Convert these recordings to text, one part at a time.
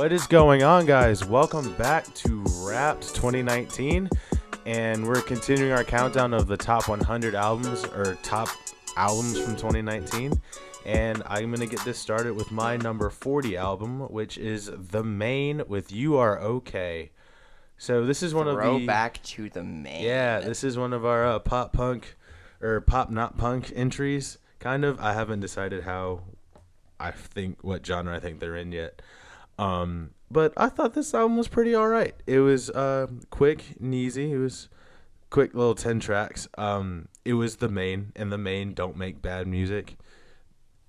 What is going on, guys? Welcome back to Wrapped 2019, and we're continuing our countdown of the top 100 albums, or top albums from 2019, and I'm going to get this started with my number 40 album, which is The Main with You Are Okay. So this is one of the... Throwback to The Main. Yeah, this is one of our pop punk, or pop not punk entries, kind of. I haven't decided what genre I think they're in yet. But I thought this album was pretty all right. It was quick and easy. It was quick little 10 tracks. It was The Main, and The Main don't make bad music.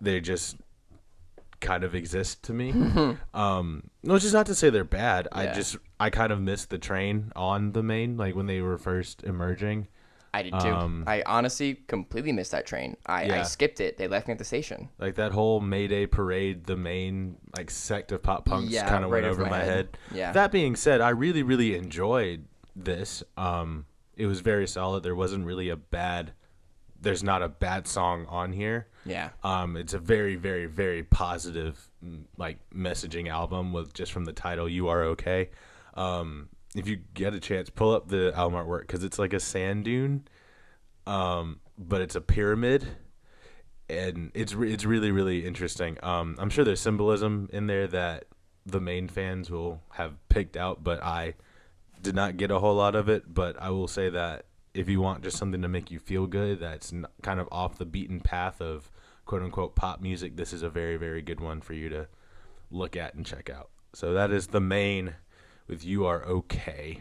They just kind of exist to me. Which is not to say they're bad. Yeah. I kind of missed the train on The Main, like when they were first emerging. I did too. I honestly completely missed that train. I skipped it. They left me at the station. Like that whole Mayday parade, The Main like sect of pop punks kind of went over my head. Yeah. That being said, I really, really enjoyed this. It was very solid. There's not a bad song on here. Yeah. It's a very, very, very positive like messaging album with just from the title, You Are Okay. If you get a chance, pull up the album artwork because it's like a sand dune, but it's a pyramid, and it's really, really interesting. I'm sure there's symbolism in there that the Main fans will have picked out, but I did not get a whole lot of it. But I will say that if you want just something to make you feel good, that's kind of off the beaten path of quote-unquote pop music, this is a very, very good one for you to look at and check out. So that is The Main with You Are Okay.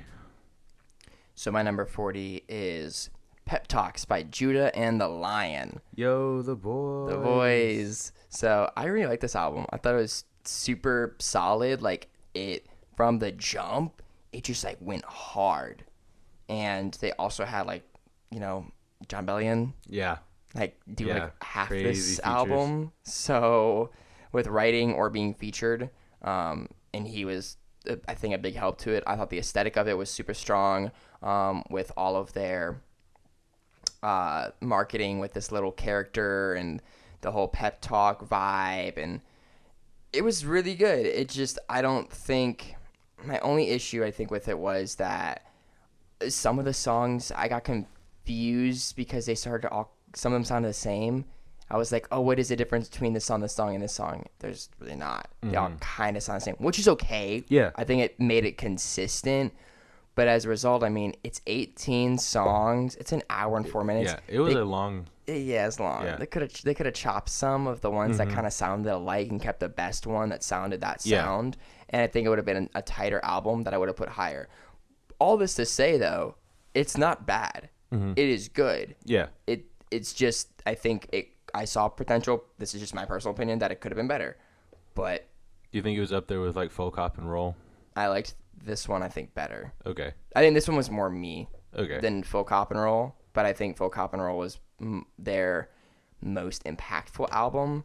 So my number 40 is Pep Talks by Judah and the Lion. Yo, the boys. The boys. So I really like this album. I thought it was super solid. Like it, from the jump, it just like went hard. And they also had like, John Bellion. Yeah. Like do like half crazy this features. Album. So with writing or being featured, and he was, I think, a big help to it. I thought the aesthetic of it was super strong, with all of their marketing with this little character and the whole pep talk vibe, and it was really good. It just, I don't think, my only issue I think with it was that some of the songs I got confused because they started to some of them sounded the same. I was like, oh, what is the difference between this song, and this song? There's really not. They all kind of sound the same, which is okay. Yeah. I think it made it consistent. But as a result, I mean, it's 18 songs. It's an hour and 4 minutes. Yeah, it was long. Yeah, it's long. Yeah. They could have chopped some of the ones that kind of sounded alike and kept the best one that sounded that sound. And I think it would have been a tighter album that I would have put higher. All this to say, though, it's not bad. Mm-hmm. It is good. Yeah. It's just, I think I saw potential. This is just my personal opinion that it could have been better. But do you think it was up there with like Folk Hop and Roll? I liked this one, I think, better. Okay. I think this one was more me than Folk Hop and Roll. But I think Folk Hop and Roll was their most impactful album.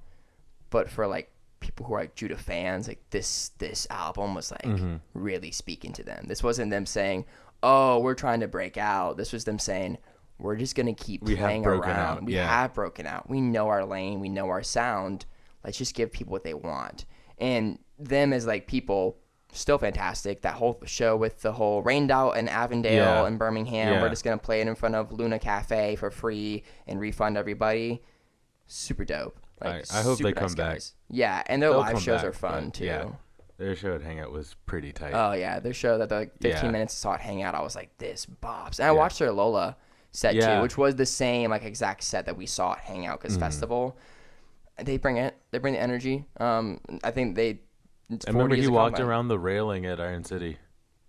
But for like people who are like Judah fans, like this album was like really speaking to them. This wasn't them saying, oh, we're trying to break out. This was them saying, we're just going to keep playing around. We have broken out. We know our lane. We know our sound. Let's just give people what they want. And them as like people, still fantastic. That whole show with the whole rained out in Avondale and Birmingham. Yeah. We're just going to play it in front of Luna Cafe for free and refund everybody. Super dope. Like, I hope they come back. Yeah, and their live shows are fun too. Yeah. Their show at Hangout was pretty tight. Oh, yeah. Their show that like 15 minutes I saw at Hangout, I was like, this bops. And I watched their Lola set too, which was the same like exact set that we saw at Hangout because festival. They bring it. They bring the energy. I think they. I remember he walked around the railing at Iron City,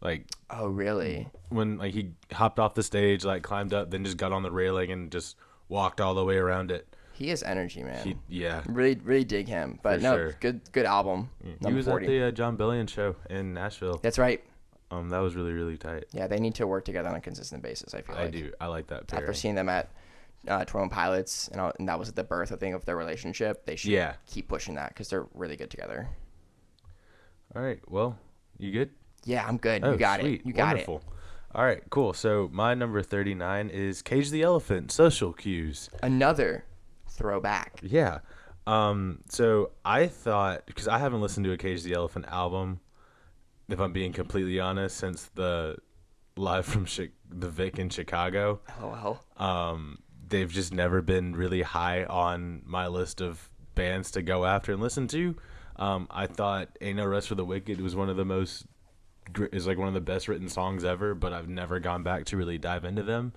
like. Oh really? When like he hopped off the stage, like climbed up, then just got on the railing and just walked all the way around it. He has energy, man. Yeah. Really, really dig him. But good album. He was 40. At the John Bellion show in Nashville. That's right. That was really, really tight. Yeah, they need to work together on a consistent basis, I feel like. I do. I like that pairing. After seeing them at 21 Pilots, and that was at the birth, I think, of their relationship, they should keep pushing that because they're really good together. All right. Well, you good? Yeah, I'm good. Oh, you got sweet. it. You got Wonderful. All right, cool. So my number 39 is Cage the Elephant, Social Cues. Another throwback. Yeah. So I thought, because I haven't listened to a Cage the Elephant album if I'm being completely honest, since the live from the Vic in Chicago. LOL. They've just never been really high on my list of bands to go after and listen to. I thought Ain't No Rest for the Wicked was one of the best written songs ever, but I've never gone back to really dive into them.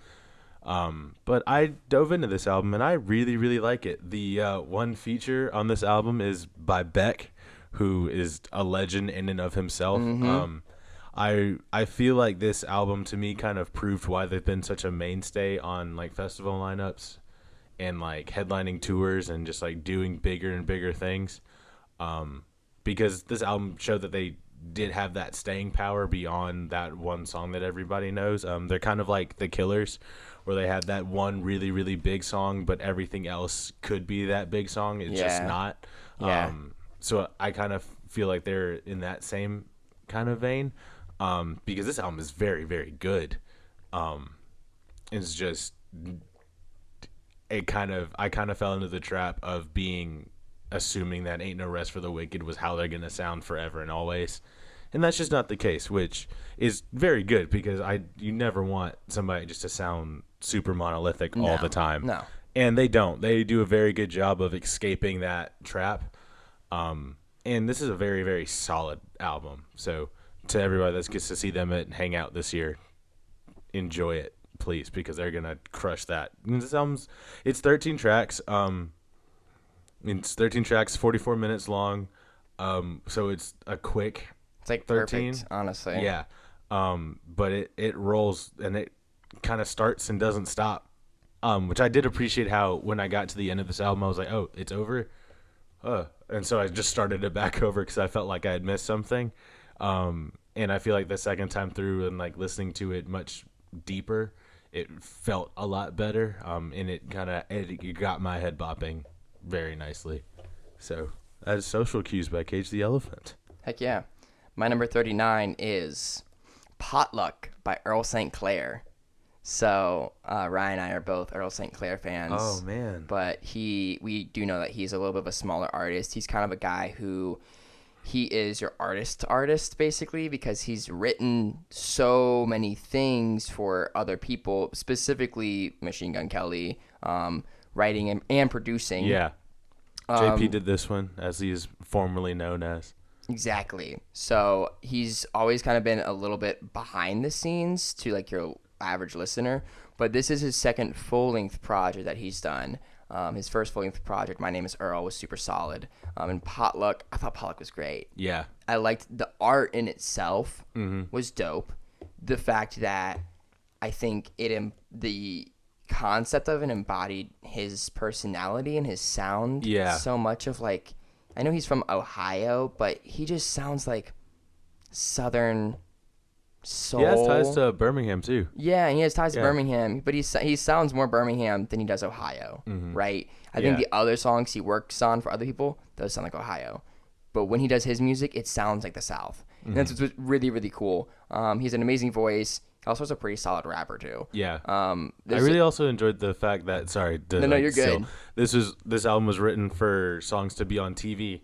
But I dove into this album and I really, really like it. The one feature on this album is by Beck, who is a legend in and of himself. I feel like this album to me kind of proved why they've been such a mainstay on like festival lineups and like headlining tours and just like doing bigger and bigger things. Because this album showed that they did have that staying power beyond that one song that everybody knows. They're kind of like the Killers, where they had that one really, really big song, but everything else could be that big song. It's just not. Yeah. So I kind of feel like they're in that same kind of vein. Because this album is very, very good. It's just I kind of fell into the trap of assuming that Ain't No Rest for the Wicked was how they're gonna sound forever and always, and that's just not the case, which is very good because you never want somebody just to sound super monolithic all the time. No, and they don't. They do a very good job of escaping that trap. And this is a very, very solid album. So to everybody that gets to see them at Hangout this year, enjoy it, please, because they're gonna crush that. And this album's, it's 13 tracks. It's 13 tracks, 44 minutes long. So it's a quick. It's like 13, perfect, honestly. Yeah. But it rolls and it kind of starts and doesn't stop. Which I did appreciate how when I got to the end of this album, I was like, oh, it's over. And so I just started it back over because I felt like I had missed something. And I feel like the second time through and like listening to it much deeper, it felt a lot better. And it got my head bopping very nicely. So that is Social Cues by Cage the Elephant. Heck yeah. My number 39 is Potluck by Earl St. Clair. So Ryan and I are both Earl St. Clair fans. Oh, man. But we do know that he's a little bit of a smaller artist. He's kind of a guy who he is your artist to artist, basically, because he's written so many things for other people, specifically Machine Gun Kelly, writing and producing. Yeah. JP did this one, as he is formerly known as. Exactly. So he's always kind of been a little bit behind the scenes to like your average listener, but this is his second full-length project that he's done. His first full-length project, My Name is Earl, was super solid. And Potluck, I thought Potluck was great. Yeah. I liked the art in itself was dope. The fact that I think the concept of it embodied his personality and his sound. Yeah. So much of like, I know he's from Ohio, but he just sounds like Southern soul. He has ties to Birmingham too. Yeah, and he has ties to Birmingham, but he sounds more Birmingham than he does Ohio, right? I think the other songs he works on for other people does sound like Ohio, but when he does his music, it sounds like the South. And that's what's really, really cool. He's an amazing voice. He also is a pretty solid rapper too. Yeah. I really also enjoyed the fact that No, you're good. This album was written for songs to be on TV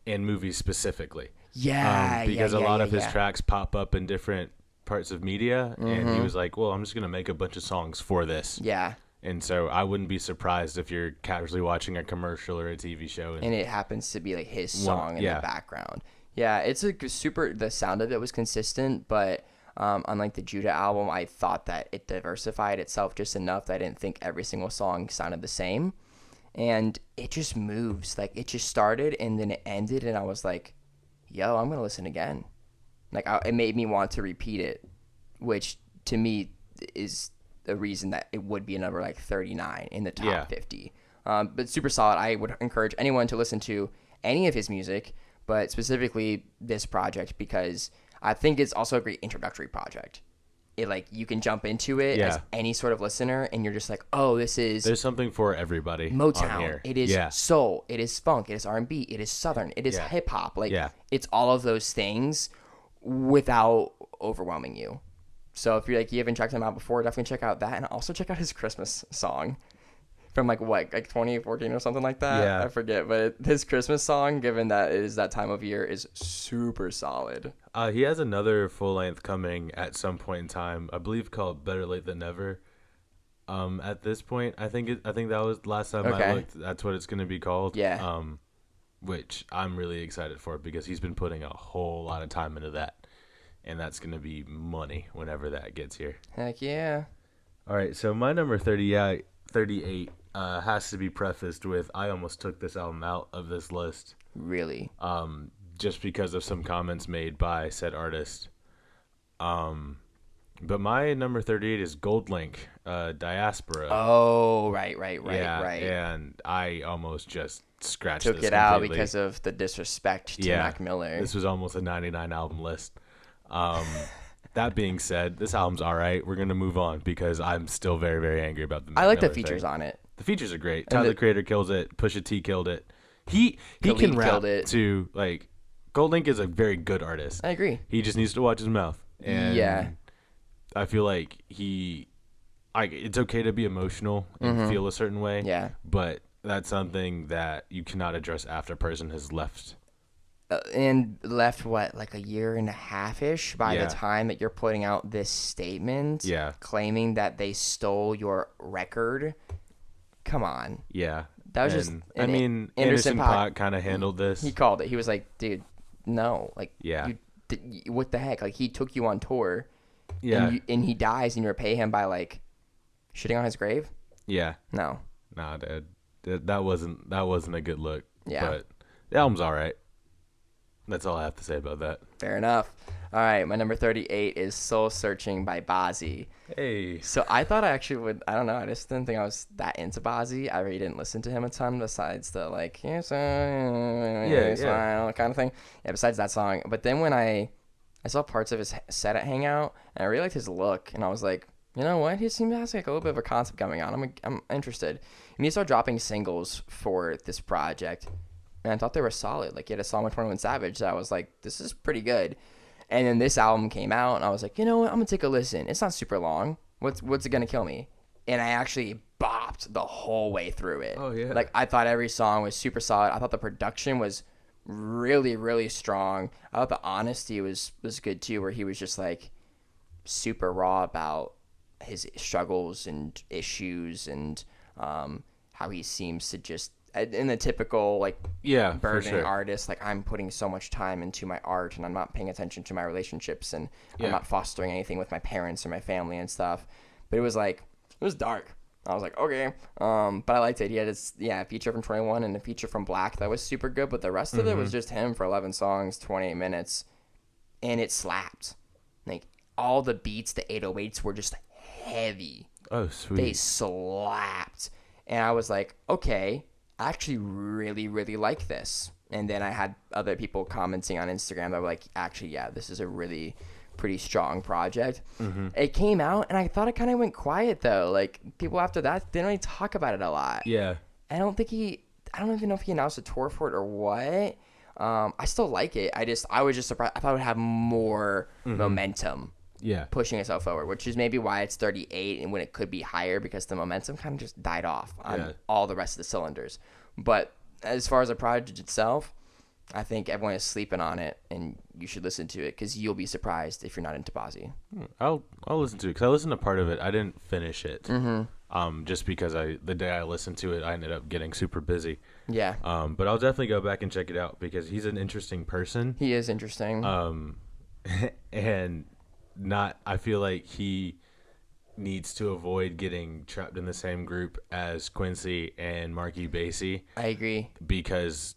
and movies specifically. Yeah, because a lot of his tracks pop up in different parts of media, and he was like, well, I'm just gonna make a bunch of songs for this. Yeah. And so I wouldn't be surprised if you're casually watching a commercial or a TV show and it happens to be like his song in the background. Yeah, it's a the sound of it was consistent, but unlike the Judah album, I thought that it diversified itself just enough that I didn't think every single song sounded the same. And it just moves. Like, it just started and then it ended, and I was like, yo, I'm going to listen again. Like, it made me want to repeat it, which to me is the reason that it would be a number like 39 in the top 50. But super solid. I would encourage anyone to listen to any of his music, but specifically this project, because I think it's also a great introductory project. It like you can jump into it as any sort of listener, and you're just like, oh, there's something for everybody. Motown. On here. It is soul. It is funk. It is R&B. It is Southern. It is hip hop. Like it's all of those things without overwhelming you. So if you're like you haven't checked him out before, definitely check out that, and also check out his Christmas song. from like 2014 or something like that. Yeah. I forget, but his Christmas song, given that it is that time of year, is super solid. He has another full length coming at some point in time, I believe, called Better Late Than Never. At this point, I think that was last time I looked. That's what it's going to be called. Yeah. Which I'm really excited for because he's been putting a whole lot of time into that, and that's going to be money whenever that gets here. Heck yeah. All right, so my number 38 has to be prefaced with I almost took this album out of this list. Really? Just because of some comments made by said artist. But my number 38 is Gold Link, Diaspora. Oh, right. Yeah, and I almost just scratched Took this it out completely. because of the disrespect to Mac Miller. This was almost a 99 album list. That being said, this album's all right. We're going to move on because I'm still very, very angry about the Mac I like the Miller features thing. on it. The features are great. And Tyler, the Creator, kills it. Pusha T killed it. He Khalid can rap killed it. too. Like, Gold Link is a very good artist. I agree. He just needs to watch his mouth. And Yeah. I feel like it's okay to be emotional and feel a certain way. Yeah. But that's something that you cannot address after a person has left. And left like a year and a half-ish by Yeah. the time that you're putting out this statement, claiming that they stole your record. Come on. Yeah. That was just. I mean, Anderson .Paak kind of handled this. He called it. He was like, "Dude, no, like, Yeah. what the heck? Like, he took you on tour, Yeah. and he dies, and you repay him by like shitting on his grave. Yeah. No. Nah, Dad. That wasn't a good look. Yeah. But the album's all right. That's all I have to say about that. Fair enough. All right, my number 38 is Soul Searching by Bazzi. Hey. So I thought I actually would, I don't know, I just didn't think I was that into Bazzi. I really didn't listen to him a ton besides the like, kind of thing. Yeah, besides that song. But then when I saw parts of his set at Hangout, and I really liked his look, and I was like, you know what? He seems to have like a little bit of a concept going on. I'm interested. And he started dropping singles for this project, and I thought they were solid. Like, he had a song with 21 Savage that I was like, this is pretty good. And then this album came out, and I was like, you know what? I'm going to take a listen. It's not super long. What's it going to kill me? And I actually bopped the whole way through it. Oh, yeah. Like, I thought every song was super solid. I thought the production was really, really strong. I thought the honesty was good, too, where he was just, like, super raw about his struggles and issues and how he seems to just, in the typical like burden artist, like, I'm putting so much time into my art and I'm not paying attention to my relationships and I'm not fostering anything with my parents or my family and stuff. But it was dark. I was like, okay. But I liked it. He had his feature from 21 and a feature from Black that was super good, but the rest of it was just him for 11 songs, 28 minutes, and it slapped. Like, all the beats, the 808s were just heavy. Oh, sweet. They slapped. And I was like, okay, I actually really, really like this. And then I had other people commenting on Instagram that were like, actually, yeah, this is a really pretty strong project. It came out, and I thought it kind of went quiet, though. Like, people after that didn't really talk about it a lot. Yeah. I don't even know if he announced a tour for it or what. I still like it. I was just surprised. I thought it would have more momentum. Yeah. Pushing itself forward, which is maybe why it's 38 and when it could be higher, because the momentum kind of just died off on all the rest of the cylinders. But as far as the project itself, I think everyone is sleeping on it, and you should listen to it because you'll be surprised if you're not into Bazzi. I'll listen to it because I listened to part of it. I didn't finish it. Just because the day I listened to it, I ended up getting super busy. Yeah. But I'll definitely go back and check it out because he's an interesting person. He is interesting. And I feel like he needs to avoid getting trapped in the same group as Quincy and Marky Basie. I agree. Because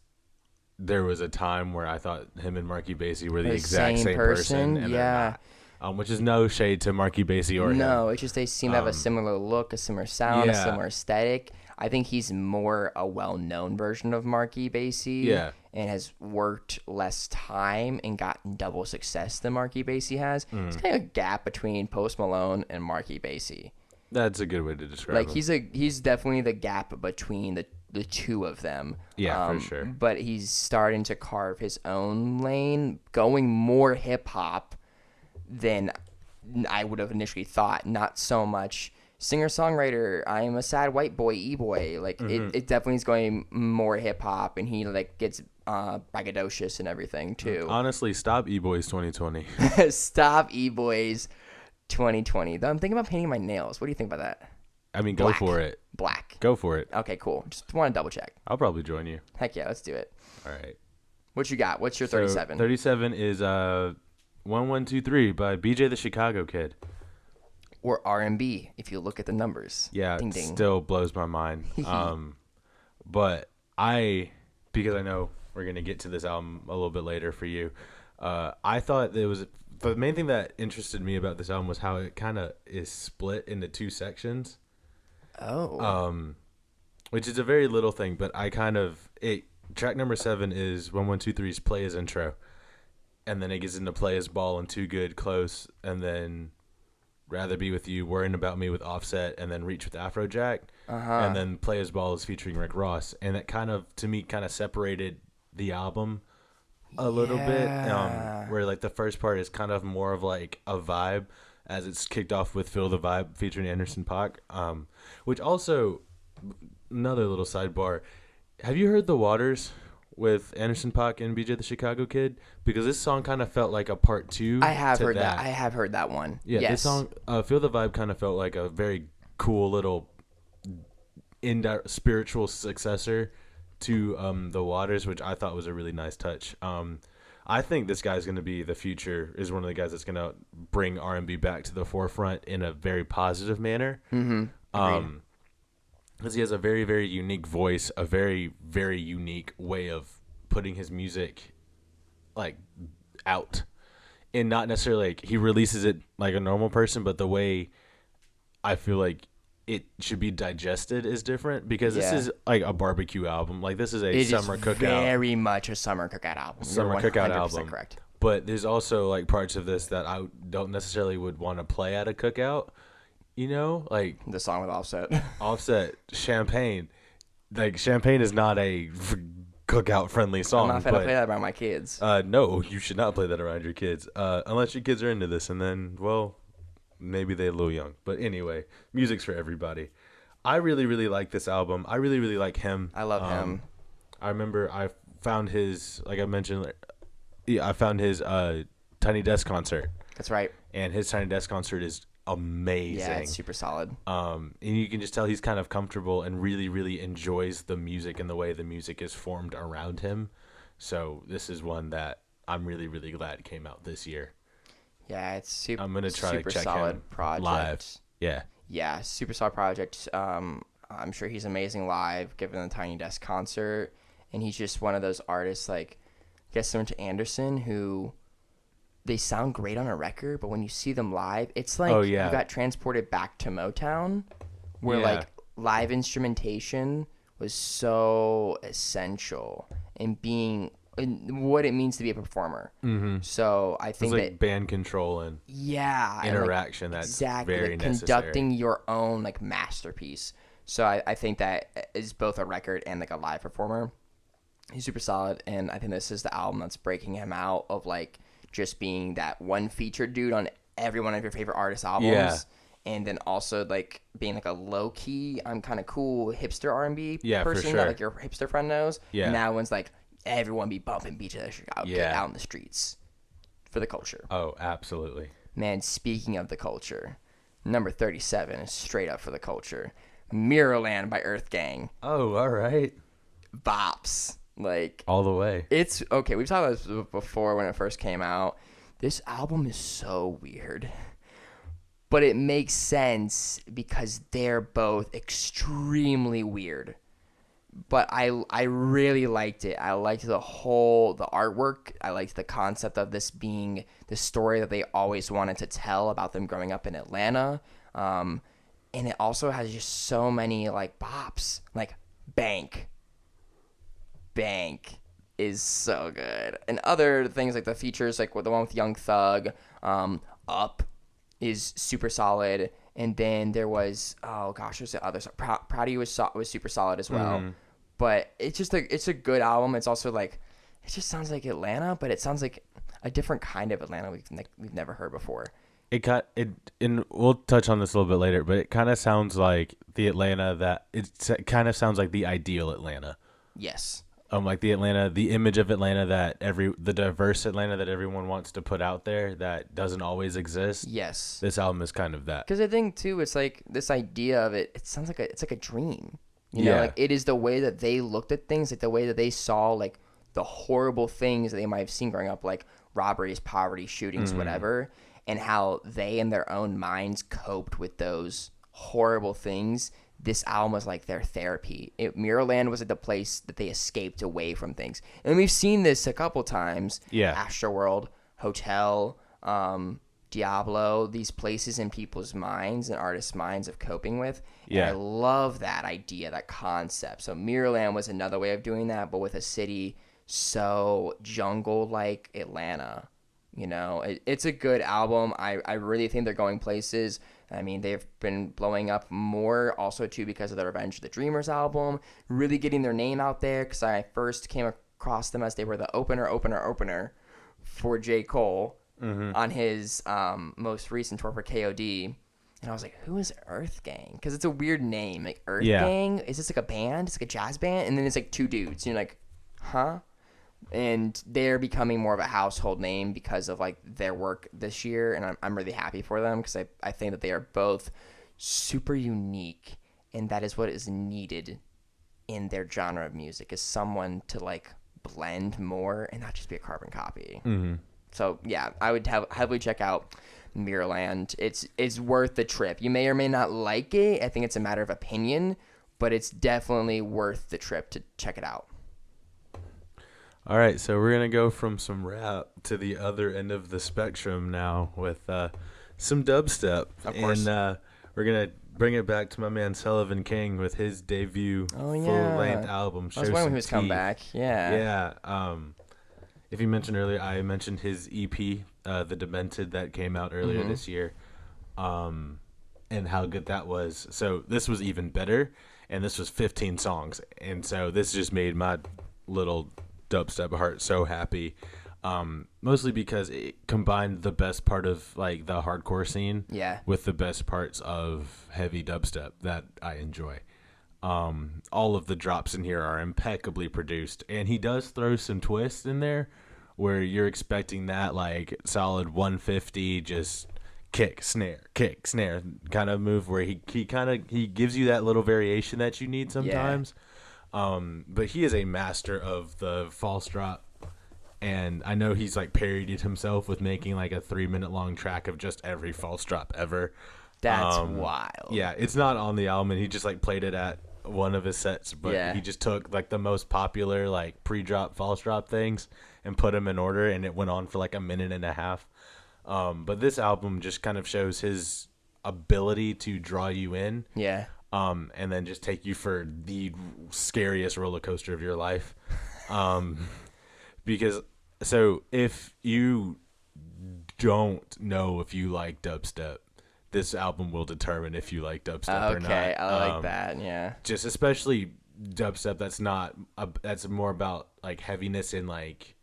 there was a time where I thought him and Marky Basie were the exact same person, and they're not. Which is no shade to Marky Basie or him. No, it's just they seem to have a similar look, a similar sound, a similar aesthetic. I think he's more a well-known version of Marky Basie and has worked less time and gotten double success than Marky Basie has. It's kind of a gap between Post Malone and Marky Basie. That's a good way to describe him. He's definitely the gap between the two of them. Yeah, for sure. But he's starting to carve his own lane, going more hip-hop than I would have initially thought. Not so much singer-songwriter. I'm a sad white boy, e-boy. Like, it definitely is going more hip-hop, and he, like, gets braggadocious and everything, too. Honestly, stop E-Boys 2020. Stop E-Boys 2020. Though I'm thinking about painting my nails. What do you think about that? I mean, go for it. Black. Go for it. Okay, cool. Just want to double check. I'll probably join you. Heck yeah, let's do it. All right. What you got? What's your 37? 37 is 1123 by BJ the Chicago Kid. Or R&B, if you look at the numbers. Yeah, ding, it ding. still blows my mind. But because I know we're going to get to this album a little bit later for you, I thought the main thing that interested me about this album was how it kind of is split into two sections. Oh. Which is a very little thing, but track number 7 is 1123's Play His Intro. And then it gets into Play His Ball and Too Good, Close, and then Rather Be With You, Worrying About Me with Offset, and then Reach with Afrojack. And then Play His Ball is featuring Rick Ross. And that kind of, to me, kind of separated the album a little bit. Where like the first part is kind of more of like a vibe, as it's kicked off with Feel the Vibe featuring Anderson .Paak. Which also, another little sidebar, have you heard The Waters with Anderson .Paak and BJ the Chicago Kid? Because this song kind of felt like a part 2. I have heard that. I have heard that one. Yeah, yes. This song, Feel the Vibe, kind of felt like a very cool little spiritual successor to The Waters, which I thought was a really nice touch. I think this guy's going to be the future, is one of the guys that's going to bring R&B back to the forefront in a very positive manner. Because he has a very, very unique voice, a very, very unique way of putting his music like out, and not necessarily like he releases it like a normal person, but the way I feel like it should be digested is different, because this is like a barbecue album. Like this is a summer cookout. Very much a summer cookout album. Summer cookout album. Correct. But there's also like parts of this that I don't necessarily would want to play at a cookout. You know, like the song with Offset. Champagne. Like Champagne is not a cookout friendly song. I'm not gonna play that around my kids. No, you should not play that around your kids. Unless your kids are into this, and then, well, maybe they're a little young. But anyway, music's for everybody. I really, really like this album. I really, really like him. I love him. I remember I found his, like I mentioned, I found his Tiny Desk concert. That's right. And his Tiny Desk concert is amazing. Yeah, it's super solid. And you can just tell he's kind of comfortable and really, really enjoys the music and the way the music is formed around him. So this is one that I'm really, really glad came out this year. Yeah, it's super. I'm gonna try super to check solid him project. live. Yeah. Yeah, Supersaw Project. I'm sure he's amazing live, given the Tiny Desk concert, and he's just one of those artists like, I guess similar to Anderson, who they sound great on a record, but when you see them live, it's like you got transported back to Motown, where like live instrumentation was so essential in being what it means to be a performer. Mm-hmm. So I think it's like band control and interaction. And like, that's exactly very like necessary. Conducting your own like masterpiece. So I think that is both a record and like a live performer. He's super solid, and I think this is the album that's breaking him out of like just being that one featured dude on every one of your favorite artists' albums. Yeah. And then also like being like a low key, I'm kind of cool hipster R&B person for sure. that like your hipster friend knows. Yeah. Now one's like everyone be bumping Beach of Chicago out in the streets for the culture. Oh, absolutely. Man, speaking of the culture, number 37 is straight up for the culture. Mirrorland by EARTHGANG. Oh, all right. Bops. Like all the way. It's okay. We've talked about this before when it first came out. This album is so weird, but it makes sense because they're both extremely weird. But I really liked it. I liked the artwork. I liked the concept of this being the story that they always wanted to tell about them growing up in Atlanta. And it also has just so many like bops, like Bank is so good, and other things like the features, like the one with Young Thug, Up is super solid, and then there was there's the other Proudy was super solid as well. But it's just it's a good album. It's also like it just sounds like Atlanta, but it sounds like a different kind of Atlanta we've never heard before. and we'll touch on this a little bit later, but it kind of sounds like the Atlanta that it kind of sounds like the ideal Atlanta. Yes. Like the image of Atlanta the diverse Atlanta that everyone wants to put out there that doesn't always exist. Yes. This album is kind of that. Because I think too, it's like this idea of it. It sounds like it's like a dream. You know, like it is the way that they looked at things, like the way that they saw like the horrible things that they might have seen growing up, like robberies, poverty, shootings, whatever, and how they in their own minds coped with those horrible things. This album was like their therapy. Mirrorland was like the place that they escaped away from things. And we've seen this a couple times. Yeah. Astroworld, Hotel, Diablo, these places in people's minds and artists' minds of coping with. Yeah. And I love that idea, that concept. So Mirrorland was another way of doing that, but with a city so jungle-like Atlanta. You know, it's a good album. I really think they're going places. I mean, they've been blowing up more also, too, because of the Revenge of the Dreamers album. Really getting their name out there because I first came across them as they were the opener for J. Cole on his most recent tour for KOD. And I was like, who is EARTHGANG? Because it's a weird name. Like, EARTHGANG? Is this like a band? It's like a jazz band? And then it's like two dudes. And you're like, huh? And they're becoming more of a household name because of like their work this year, and I'm really happy for them because I think that they are both super unique, and that is what is needed in their genre of music, is someone to like blend more and not just be a carbon copy. So yeah, I would heavily check out Mirrorland. It's worth the trip. You may or may not like it. I think it's a matter of opinion, but it's definitely worth the trip to check it out. All right, so we're going to go from some rap to the other end of the spectrum now with some dubstep. Of course. And we're going to bring it back to my man Sullivan King with his debut full-length album, I was wondering who's come back. Yeah. Yeah. If you mentioned earlier, I mentioned his EP, The Demented, that came out earlier this year, and how good that was. So this was even better, and this was 15 songs. And so this just made my little dubstep heart so happy, mostly because it combined the best part of like the hardcore scene with the best parts of heavy dubstep that I enjoy. All of the drops in here are impeccably produced, and he does throw some twists in there where you're expecting that like solid 150 just kick snare kind of move, where he gives you that little variation that you need sometimes. But he is a master of the false drop, and I know he's like parodied himself with making like a 3-minute long track of just every false drop ever. That's wild. Yeah, it's not on the album, and he just like played it at one of his sets, but he just took like the most popular like pre-drop false drop things and put them in order, and it went on for like a minute and a half. But this album just kind of shows his ability to draw you in. Yeah. And then just take you for the scariest roller coaster of your life. Because, so if you don't know if you like dubstep, this album will determine if you like dubstep or not. Okay, I like that, yeah. Just especially dubstep that's more about like heaviness and like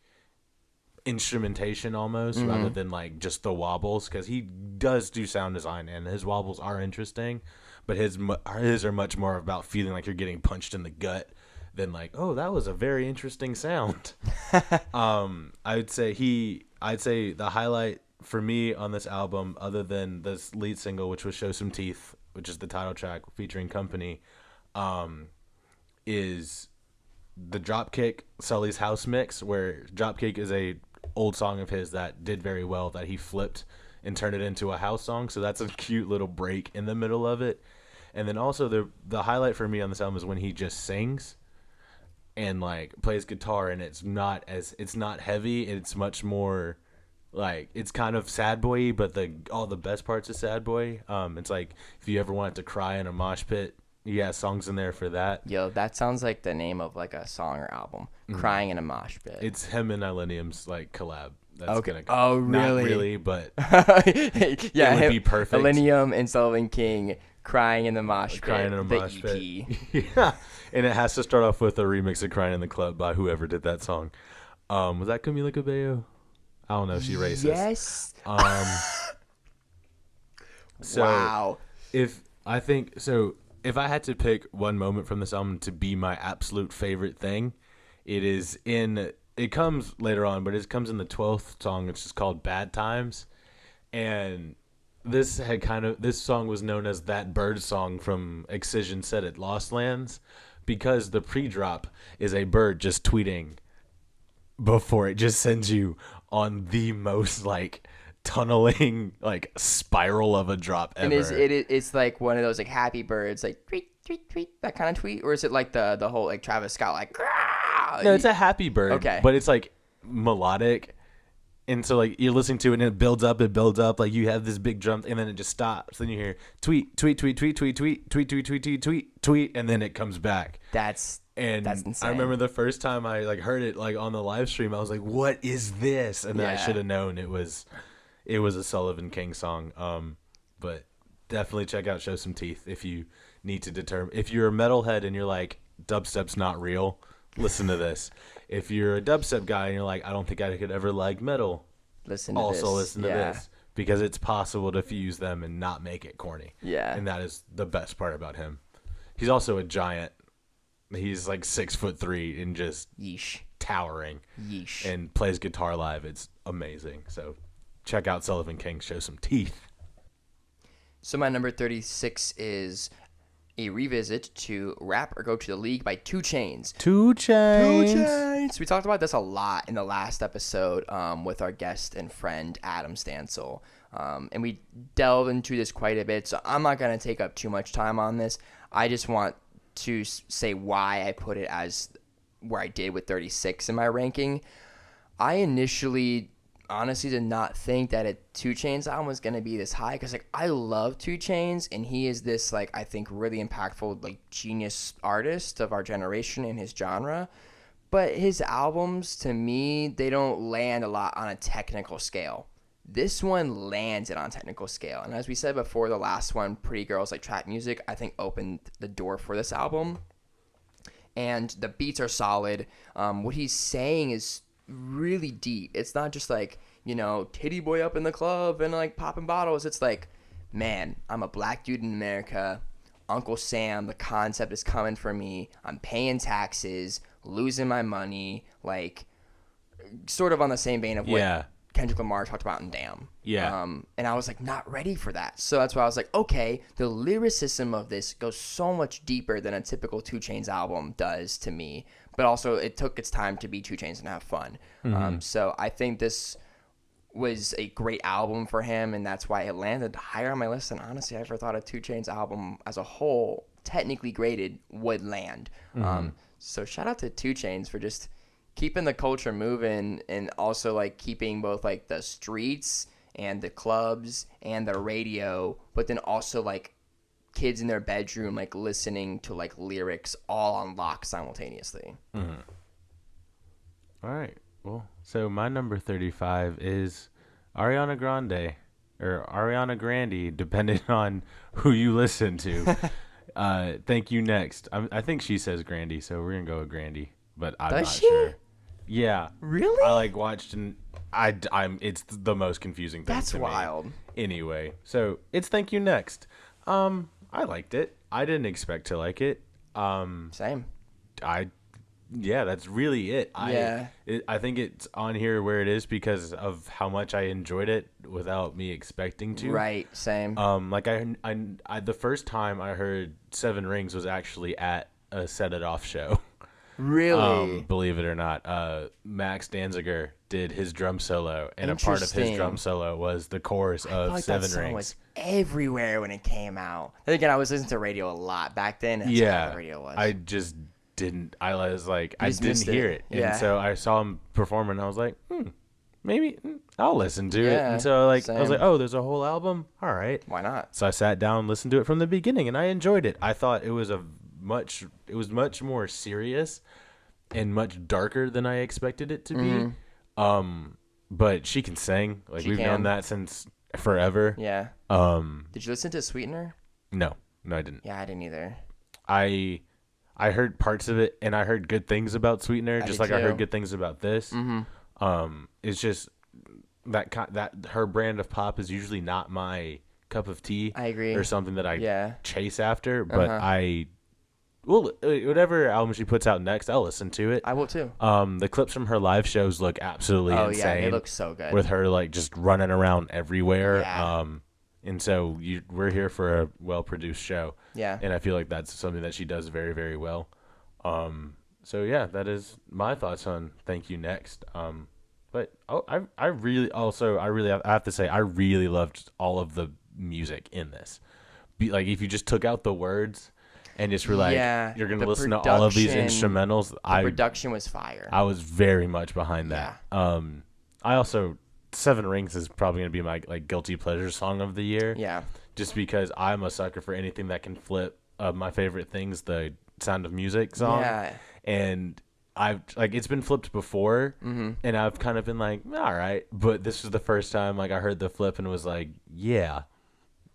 instrumentation almost, rather than like just the wobbles, because he does do sound design and his wobbles are interesting. But his are much more about feeling like you're getting punched in the gut than like, oh, that was a very interesting sound. I'd say the highlight for me on this album, other than this lead single, which was Show Some Teeth, which is the title track featuring Company, is the Dropkick Sully's House mix, where Dropkick is a old song of his that did very well that he flipped and turned it into a house song. So that's a cute little break in the middle of it. And then also the highlight for me on this album is when he just sings and like plays guitar, and it's not heavy. It's much more like, it's kind of sad boy, but all the best parts of sad boy. It's like if you ever wanted to cry in a mosh pit, songs in there for that. Yo, that sounds like the name of like a song or album. Crying in a mosh pit. It's him and Millennium's like collab. That's okay. Oh, really? Not really, but yeah, it would be perfect. Millennium and Sullivan King crying in the mosh pit. Crying in a mosh pit. Yeah, and it has to start off with a remix of "Crying in the Club" by whoever did that song. Was that Camila Cabello? I don't know. She racist. Yes. So wow. if I had to pick one moment from this album to be my absolute favorite thing, it comes later on, but it comes in the 12th song, which is called Bad Times. And this song was known as That Bird Song from Excision Said It Lost Lands, because the pre-drop is a bird just tweeting before it just sends you on the most like tunneling like spiral of a drop ever. And it's like one of those like Happy Birds, like tweet tweet tweet, that kind of tweet, or is it like the whole like Travis Scott like? No, it's a Happy Bird. Okay, but it's like melodic, and so like you're listening to it and it builds up, like you have this big drum and then it just stops. Then you hear tweet tweet tweet tweet tweet tweet tweet tweet tweet tweet tweet tweet, and then it comes back. That's insane. I remember the first time I like heard it like on the live stream, I was like, "What is this?" And then I should have known it was a Sullivan King song. But definitely check out Show Some Teeth if you need to determine. If you're a metalhead and you're like, dubstep's not real, listen to this. If you're a dubstep guy and you're like, I don't think I could ever like metal, listen to this, because it's possible to fuse them and not make it corny. Yeah. And that is the best part about him. He's also a giant. He's like 6'3" and just towering. Yeesh. And plays guitar live. It's amazing. So check out Sullivan King, Show Some Teeth. So my number 36 is a revisit to Rap or Go to the League by 2 Chainz. 2 Chainz. We talked about this a lot in the last episode with our guest and friend Adam Stansel. And we delved into this quite a bit, so I'm not going to take up too much time on this. I just want to say why I put it as where I did with 36 in my ranking. I initially honestly did not think that a 2 Chainz album was going to be this high, because like I love 2 Chainz and he is this like I think really impactful like genius artist of our generation in his genre, but his albums to me, they don't land a lot on a technical scale. This one lands it on a technical scale, and as we said before, the last one, Pretty Girls Like Trap Music, I think opened the door for this album, and the beats are solid. What he's saying is really deep. It's not just like, you know, titty boy up in the club and like popping bottles. It's like, man, I'm a black dude in America. Uncle Sam, the concept is coming for me. I'm paying taxes, losing my money, like sort of on the same vein of what Kendrick Lamar talked about in Damn. Yeah. And I was like not ready for that. So that's why I was like, okay, the lyricism of this goes so much deeper than a typical 2 Chainz album does to me. But also it took its time to be 2 Chainz and have fun. So I think this was a great album for him, and that's why it landed higher on my list than honestly I ever thought a 2 Chainz album as a whole, technically graded, would land. So shout out to 2 Chainz for just keeping the culture moving, and also like keeping both like the streets and the clubs and the radio, but then also like kids in their bedroom like listening to like lyrics all on lock simultaneously. All right. Well, so my number 35 is Ariana Grande, or Ariana Grande, depending on who you listen to. Thank You Next. I think she says Grande, so we're gonna go with Grande, but I'm not sure. Yeah. Really? I like watched, and it's the most confusing thing. That's wild. Anyway, so it's Thank You Next. I liked it. I didn't expect to like it. Same. That's really it. I think it's on here where it is because of how much I enjoyed it without me expecting to. Right. Same. Like I the first time I heard Seven Rings was actually at a Set It Off show. Really? Believe it or not, Max Danziger did his drum solo, and a part of his drum solo was the chorus of Seven that song Rings. Was everywhere when it came out. And again, I was listening to radio a lot back then. That's how the radio was. I just didn't. I was like, I didn't hear it, and so I saw him perform, and I was like, maybe I'll listen to it. And so I was like, oh, there's a whole album. All right, why not? So I sat down, listened to it from the beginning, and I enjoyed it. I thought it was much more serious and much darker than I expected it to be. But she can sing. Like we've known that since forever. Yeah. Did you listen to Sweetener? No, I didn't. Yeah, I didn't either. I heard parts of it, and I heard good things about Sweetener, just like I heard good things about this. It's just that her brand of pop is usually not my cup of tea. I agree. Or something that I Yeah. chase after. But whatever album she puts out next, I'll listen to it. I will too. The clips from her live shows look absolutely insane. Yeah, they look so good. With her like just running around everywhere. Yeah. And so we're here for a well-produced show. Yeah. And I feel like that's something that she does very, very well. So yeah, that is my thoughts on Thank You Next. But I have to say I really loved all of the music in this. Like if you just took out the words and just were like, you're gonna listen to all of these instrumentals. The production was fire. I was very much behind that. Yeah. I also Seven Rings is probably gonna be my like guilty pleasure song of the year. Yeah. Just because I'm a sucker for anything that can flip. My favorite thing's the Sound of Music song. Yeah. And I've like it's been flipped before, and I've kind of been like, all right, but this was the first time like I heard the flip and was like, yeah,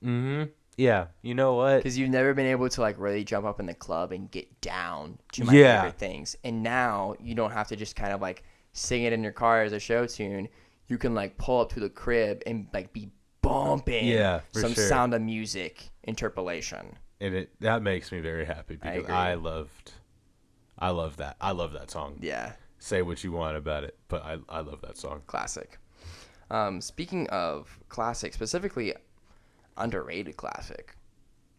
yeah, you know what? Because you've never been able to like really jump up in the club and get down to my favorite things, and now you don't have to just kind of like sing it in your car as a show tune. You can like pull up to the crib and like be bumping some Sound of Music interpolation, and that makes me very happy because I love that. I love that song. Yeah. Say what you want about it, but I love that song. Classic. Speaking of classic, specifically underrated classic,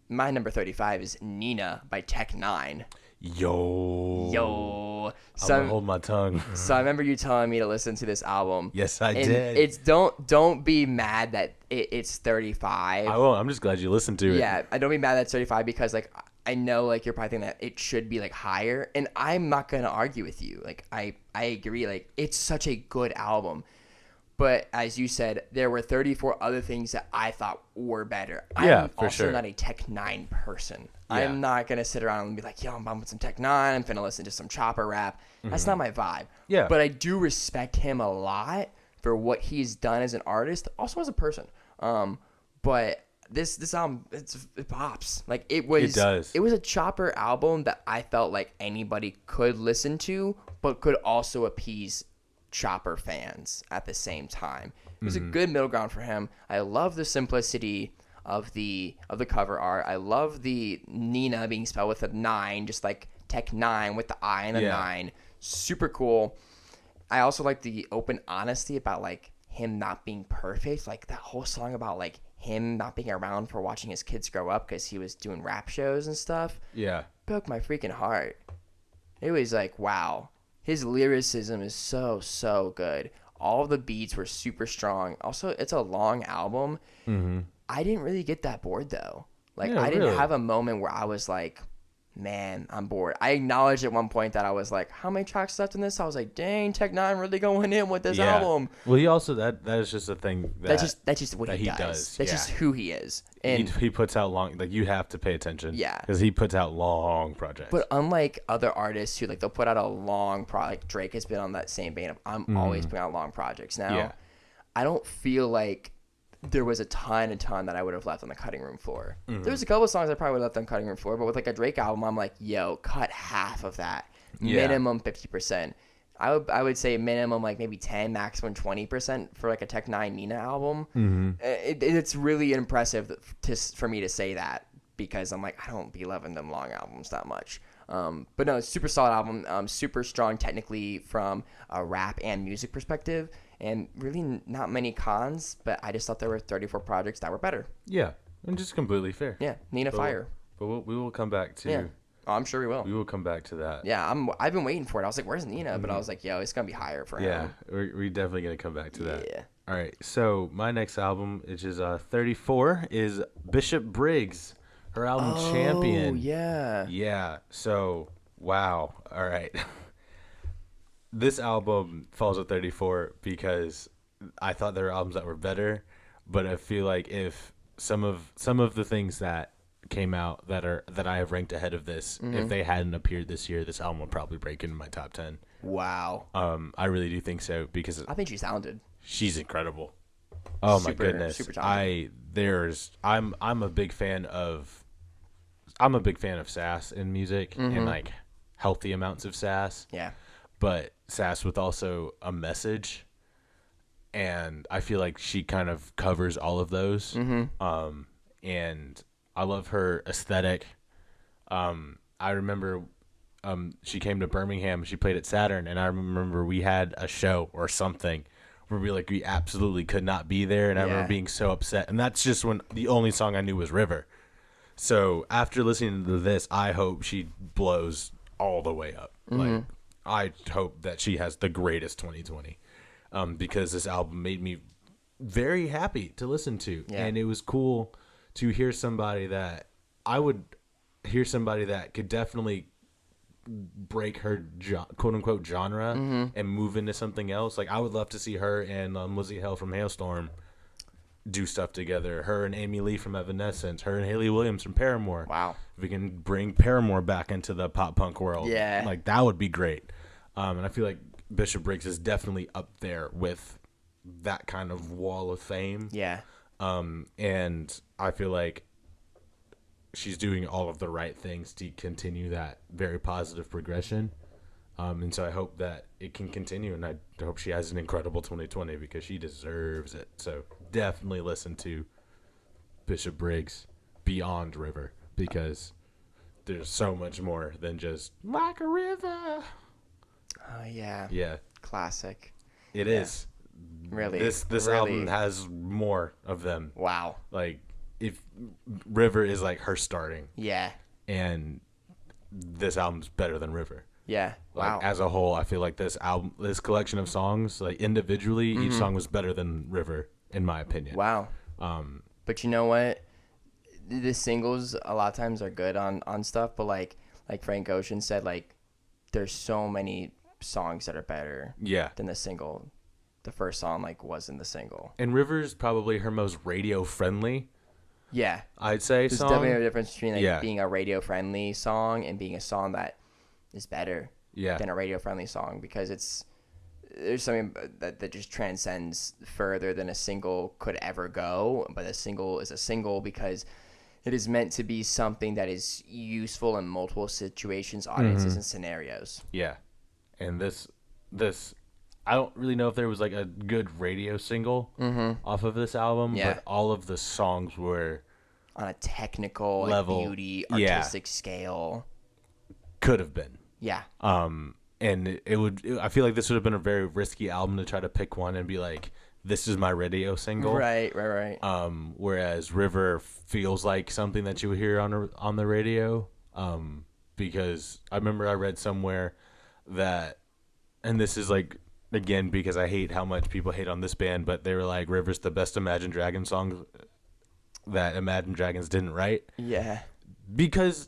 my number 35 is Nina by Tech N9ne. Yo. So I'm gonna hold my tongue. So I remember you telling me to listen to this album. Yes, I did. It's don't be mad that it's 35. I won't. I'm just glad you listened to it. Yeah, I don't be mad that it's 35 because like I know like you're probably thinking that it should be like higher, and I'm not gonna argue with you. Like I agree. Like it's such a good album. But as you said, there were 34 other things that I thought were better. I'm also not a Tech N9ne person. Yeah. I'm not going to sit around and be like, yo, I'm bumping some Tech N9ne. I'm going to listen to some chopper rap. That's not my vibe. Yeah. But I do respect him a lot for what he's done as an artist, also as a person. But this album, it pops. Like it does. It was a chopper album that I felt like anybody could listen to, but could also appease chopper fans at the same time. It was a good middle ground for him. I love the simplicity of the cover art. I love the Nina being spelled with a 9, just like Tech N9ne with the I and the 9. Super cool. I also like the open honesty about like him not being perfect. Like that whole song about like him not being around for watching his kids grow up because he was doing rap shows and stuff. Yeah. Broke my freaking heart. It was like, wow. His lyricism is so good. All the beats were super strong. Also, it's a long album. I didn't really get that bored, though. Like, I didn't have a moment where I was like, man, I'm bored. I acknowledged at one point that I was like, how many tracks left in this? I was like, dang, Tech N9ne really going in with this album. Well, he also, that is just a thing that's just what he does. That's just who he is. And he puts out long, like you have to pay attention. Yeah. Because he puts out long projects. But unlike other artists who like they'll put out a long project, Drake has been on that same vein of I'm always putting out long projects now. Yeah. I don't feel like there was a ton that I would have left on the cutting room floor. There was a couple of songs I probably would have left on the cutting room floor, but with like a Drake album, I'm like, yo, cut half of that. Minimum 50%. I would say minimum like maybe 10, maximum 20% for like a Tech N9ne Nina album. It's really impressive for me to say that because I'm like, I don't be loving them long albums that much. But no, super solid album, super strong technically from a rap and music perspective. And really not many cons, but I just thought there were 34 projects that were better. Yeah, and just completely fair. Yeah, Nina fire. But we will come back to... Yeah. Oh, I'm sure we will. We will come back to that. Yeah, I've been waiting for it. I was like, where's Nina? But I was like, yo, it's going to be higher for him. Yeah, we're definitely going to come back to that. Yeah. All right, so my next album, which is 34, is Bishop Briggs. Her album, Champion. Oh, yeah. Yeah, so, wow. All right. This album falls at 34 because I thought there were albums that were better, but I feel like if some of the things that came out that I have ranked ahead of this, if they hadn't appeared this year, this album would probably break into my top 10. Wow. I really do think so because I think she's talented. She's incredible. Oh my goodness. Super talented. I'm a big fan of sass in music and like healthy amounts of sass. Yeah. But sass with also a message. and I feel like she kind of covers all of those. And I love her aesthetic. I remember she came to Birmingham. She played at Saturn, and I remember we had a show or something where we absolutely could not be there, and I remember being so upset. And that's just when the only song I knew was River. So after listening to this, I hope she blows all the way up. Like, I hope that she has the greatest 2020, because this album made me very happy to listen to, and it was cool to hear somebody that I would hear somebody that could definitely break her quote unquote genre and move into something else. Like, I would love to see her and Lizzie Hale from Hailstorm do stuff together. Her and Amy Lee from Evanescence. Her and Haley Williams from Paramore. Wow. If we can bring Paramore back into the pop punk world, like, that would be great. And I feel like Bishop Briggs is definitely up there with that kind of wall of fame. Yeah. And I feel like she's doing all of the right things to continue that very positive progression. And so I hope that it can continue, and I hope she has an incredible 2020 because she deserves it. So definitely listen to Bishop Briggs beyond River, because there's so much more than just like a river. Oh, yeah. Yeah. Classic. It is. Really. This really. album has more of them. Wow. Like, if River is like her starting. Yeah. And this album's better than River. Yeah. Wow. Like, as a whole, I feel like this collection of songs, like, individually, each song was better than River, in my opinion. Wow. But you know what? The singles a lot of times are good on stuff, but like Frank Ocean said, like, there's so many songs that are better than the single. The first song, like, wasn't the single. And River's probably her most radio friendly. Yeah. I'd say There's song. definitely a difference between being a radio friendly song and being a song that is better than a radio friendly song, because there's something that just transcends further than a single could ever go. But a single is a single because it is meant to be something that is useful in multiple situations, audiences, and scenarios. Yeah. And this I don't really know if there was like a good radio single off of this album, but all of the songs were on a technical level, beauty, artistic scale. Could have been. Yeah. And I feel like this would have been a very risky album to try to pick one and be like, this is my radio single. Right. Whereas River feels like something that you would hear on the radio. Because I remember I read somewhere that, and this is like, again, because I hate how much people hate on this band, but they were like, River's the best Imagine Dragons song that Imagine Dragons didn't write. Yeah. Because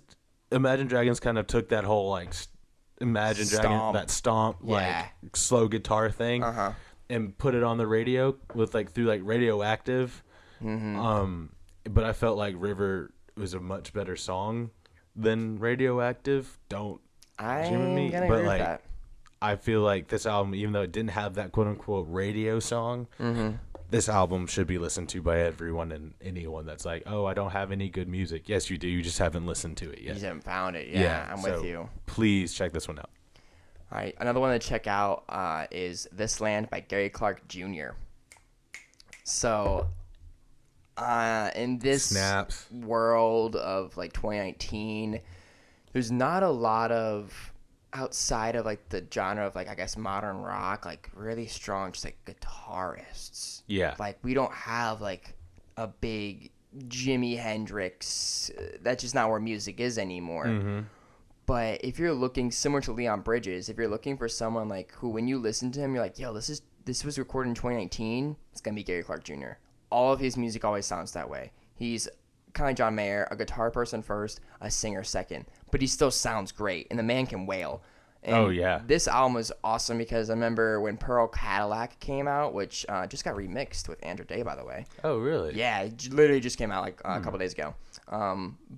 Imagine Dragons kind of took that whole, like, Imagine Dragons, that stomp, like, slow guitar thing, and put it on the radio with, like, through, like, Radioactive. But I felt like River was a much better song than Radioactive. Don't agree with that. I feel like this album, even though it didn't have that quote-unquote radio song, this album should be listened to by everyone and anyone that's like, oh, I don't have any good music. Yes, you do. You just haven't listened to it yet. You just haven't found it. Yeah, I'm with you. Please check this one out. All right. Another one to check out is This Land by Gary Clark Jr. So, in this world of, like, 2019, there's not a lot of, outside of, like, the genre of, like, I guess modern rock, like, really strong just, like, guitarists. Yeah. Like, we don't have, like, a big Jimi Hendrix. That's just not where music is anymore. But if you're looking, similar to Leon Bridges, if you're looking for someone, like, who, when you listen to him, you're like, yo, this was recorded in 2019, it's gonna be Gary Clark Jr. All of his music always sounds that way. He's kind of like John Mayer, a guitar person first, a singer second, but he still sounds great, and the man can wail. And this album was awesome because I remember when Pearl Cadillac came out, which just got remixed with Andrew Day, by the way. Oh, really? Yeah, it literally just came out like a couple days ago.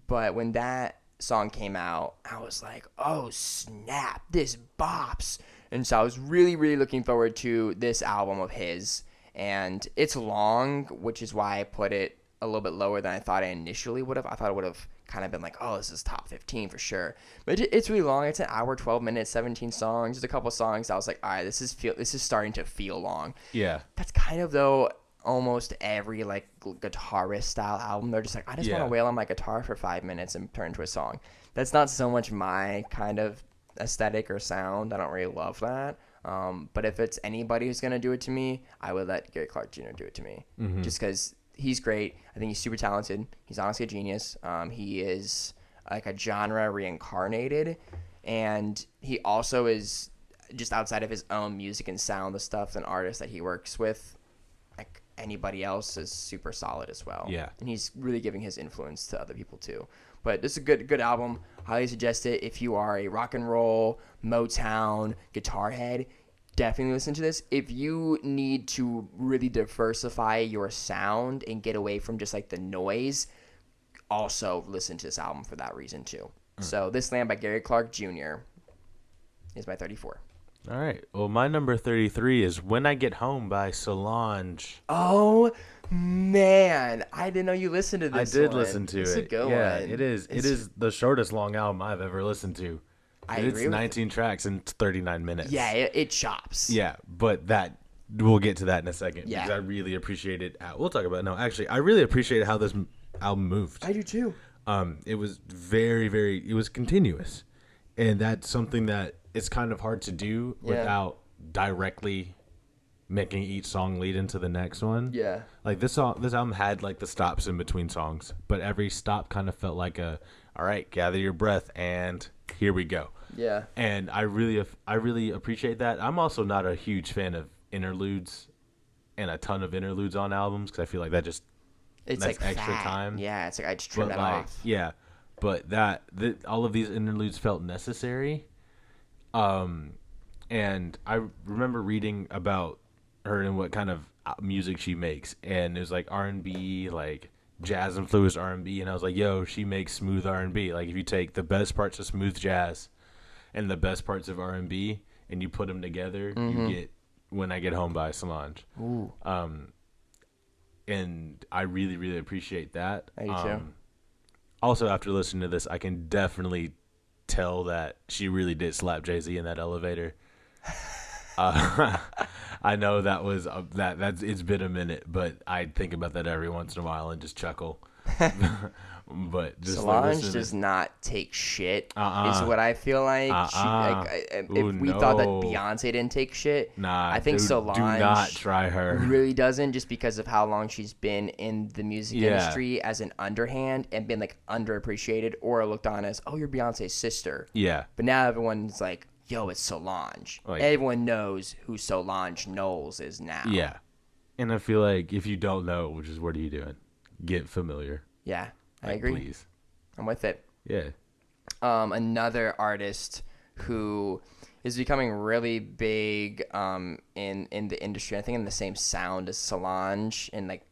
But when that song came out, I was like, oh, snap, this bops. And so I was really, really looking forward to this album of his. And it's long, which is why I put it a little bit lower than I thought I initially would have. I thought it would have kind of been like, oh, this is top 15 for sure. But it's really long. It's an hour, 12 minutes, 17 songs. Just a couple songs. I was like, all right, this is starting to feel long. Yeah. That's kind of though almost every like guitarist style album. They're just like, I just want to wail on my guitar for 5 minutes and turn into a song. That's not so much my kind of aesthetic or sound. I don't really love that. But if it's anybody who's gonna do it to me, I would let Gary Clark Jr. do it to me, just because he's great. I think he's super talented. He's honestly a genius. He is like a genre reincarnated, and he also is just outside of his own music and sound, the stuff and artists that he works with, like anybody else, is super solid as well. Yeah, and he's really giving his influence to other people too. But this is a good album. Highly suggest it if you are a rock and roll, Motown, guitar head. Definitely listen to this. If you need to really diversify your sound and get away from just like the noise, also listen to this album for that reason too. So This Land by Gary Clark Jr. is my 34. All right. Well, my number 33 is When I Get Home by Solange. Oh, man. I didn't know you listened to this I did one. listen to It's it. a good yeah, one. it is. It is the shortest long album I've ever listened to. It's 19 tracks and 39 minutes. Yeah, it chops. Yeah, but we'll get to that in a second. Yeah. Because I really appreciated we'll talk about it. No, actually, I really appreciated how this album moved. I do too. It was it was continuous. And that's something that it's kind of hard to do without directly making each song lead into the next one. Yeah. Like this album had like the stops in between songs, but every stop kind of felt like all right, gather your breath and here we go. Yeah. And I really appreciate that. I'm also not a huge fan of interludes and a ton of interludes on albums because I feel like that's like extra time. Yeah, it's like I just trim that off. Yeah, but all of these interludes felt necessary. And I remember reading about her and what kind of music she makes, and it was like R&B, like jazz influenced R&B, and I was like, yo, she makes smooth R&B. Like if you take the best parts of smooth jazz and the best parts of R&B and you put them together, you get When I Get Home by Solange. Ooh. And I really, really appreciate that. I do too. Also, after listening to this, I can definitely tell that she really did slap Jay-Z in that elevator. I know that was it's been a minute, but I think about that every once in a while and just chuckle. But just Solange does not take shit. Is what I feel like. If we thought that Beyonce didn't take shit, I think Solange do not try her. Really doesn't, just because of how long she's been in the music industry as an underhand and been like underappreciated or looked on as, oh, you're Beyonce's sister. Yeah. But now everyone's like, yo, it's Solange. Everyone knows who Solange Knowles is now. Yeah. And I feel like if you don't know, which is what are you doing? Get familiar. Yeah, I agree. Please. I'm with it. Yeah. Another artist who is becoming really big in the industry, I think in the same sound as Solange, and like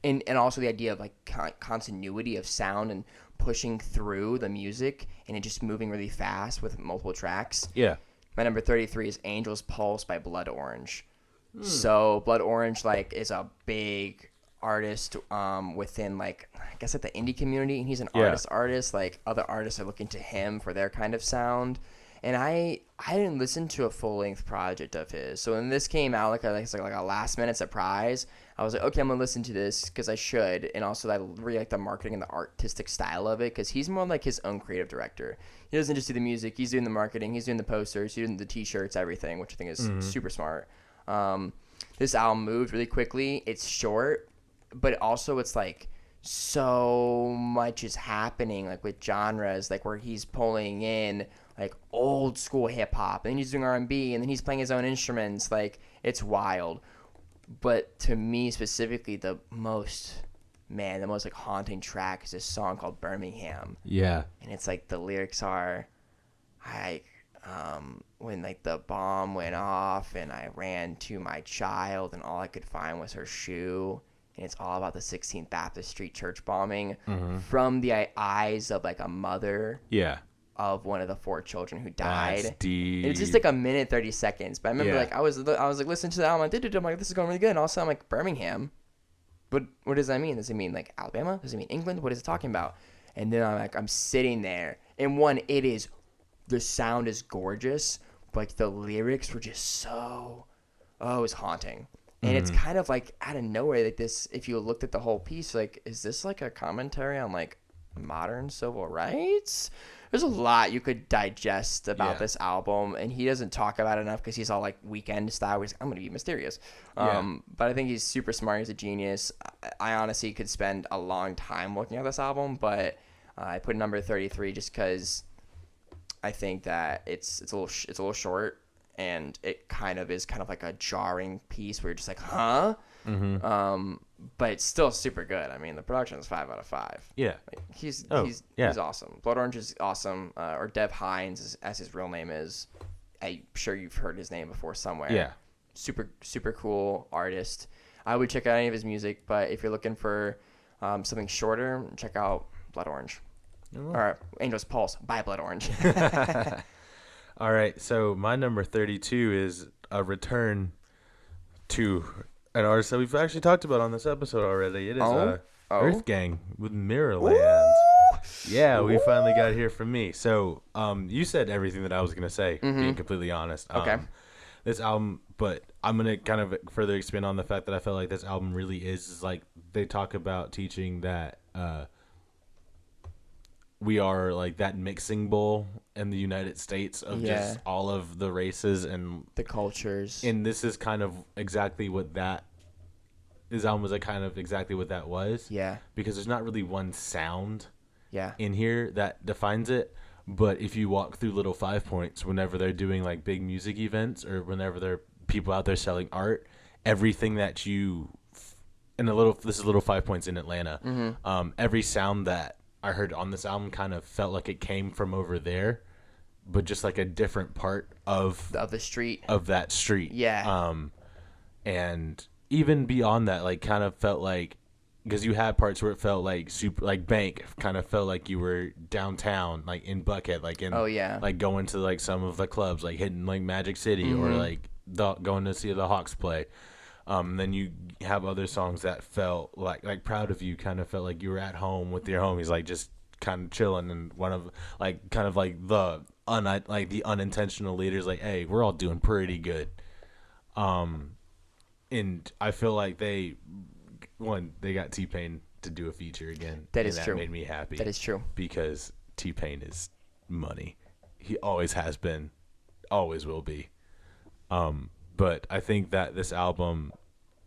and also the idea of like continuity of sound and pushing through the music and it just moving really fast with multiple tracks. Yeah. My number 33 is Angel's Pulse by Blood Orange. So Blood Orange like is a big artist within like I guess like the indie community, and he's an artist. Like other artists are looking to him for their kind of sound. And I didn't listen to a full-length project of his. So when this came out, like a last-minute surprise, I was like, okay, I'm going to listen to this because I should. And also I really like the marketing and the artistic style of it because he's more like his own creative director. He doesn't just do the music. He's doing the marketing. He's doing the posters. He's doing the T-shirts, everything, which I think is super smart. This album moved really quickly. It's short, but also it's like so much is happening like with genres, like where he's pulling in like old school hip hop and then he's doing R&B and then he's playing his own instruments. Like it's wild. But to me specifically, the most like haunting track is this song called Birmingham. Yeah. And it's like the lyrics are like when like the bomb went off and I ran to my child and all I could find was her shoe. And it's all about the 16th Baptist Street church bombing from the eyes of like a mother of one of the 4 children who died. That's deep. It's just like a minute 30 seconds. But I remember like I was like listening to the album, I'm like, this is going really good. And also I'm like, Birmingham. But what does that mean? Does it mean like Alabama? Does it mean England? What is it talking about? And then I'm sitting there, and the sound is gorgeous, but like the lyrics were just so, it was haunting. And it's kind of like out of nowhere, like this, if you looked at the whole piece, like, is this like a commentary on like modern civil rights? There's a lot you could digest about this album, and he doesn't talk about it enough because he's all like Weekend style. He's, I'm going to be mysterious. But I think he's super smart. He's a genius. I honestly could spend a long time looking at this album, but I put number 33 just because I think that it's a little short, and it kind of like a jarring piece where you're just like, huh? But it's still super good. I mean, the production is 5 out of 5. Yeah. Like, he's awesome. Blood Orange is awesome. Or Dev Hynes, as his real name is. I'm sure you've heard his name before somewhere. Yeah. Super, super cool artist. I would check out any of his music, but if you're looking for something shorter, check out Blood Orange. Or Angel's Pulse by Blood Orange. All right, so my number 32 is a return to an artist that we've actually talked about on this episode already. It is EARTHGANG with MIRRORLAND. Yeah, we finally got here from me. So you said everything that I was going to say, being completely honest. Okay. This album, but I'm going to kind of further expand on the fact that I felt like this album really is like they talk about teaching that we are like that mixing bowl in the United States of just all of the races and the cultures. And this is kind of exactly what this album was kind of exactly what that was. Yeah. Because there's not really one sound in here that defines it. But if you walk through little 5 points, whenever they're doing like big music events or whenever there are people out there selling art, everything that this is little 5 points in Atlanta. Every sound that I heard on this album kind of felt like it came from over there, but just like a different part of the street, of that street. Yeah. And even beyond that, like kind of felt like, because you had parts where it felt like super, like Bank kind of felt like you were downtown, like in Buckhead, like in, like going to like some of the clubs, like hitting like Magic City or like going to see the Hawks play. Then you have other songs that felt like Proud of You kind of felt like you were at home with your homies, like just kind of chilling, and one of like kind of like the unintentional leaders, like, hey, we're all doing pretty good. And I feel like they got T-Pain to do a feature again. That is true. That made me happy. That is true. Because T-Pain is money. He always has been, always will be. But I think that this album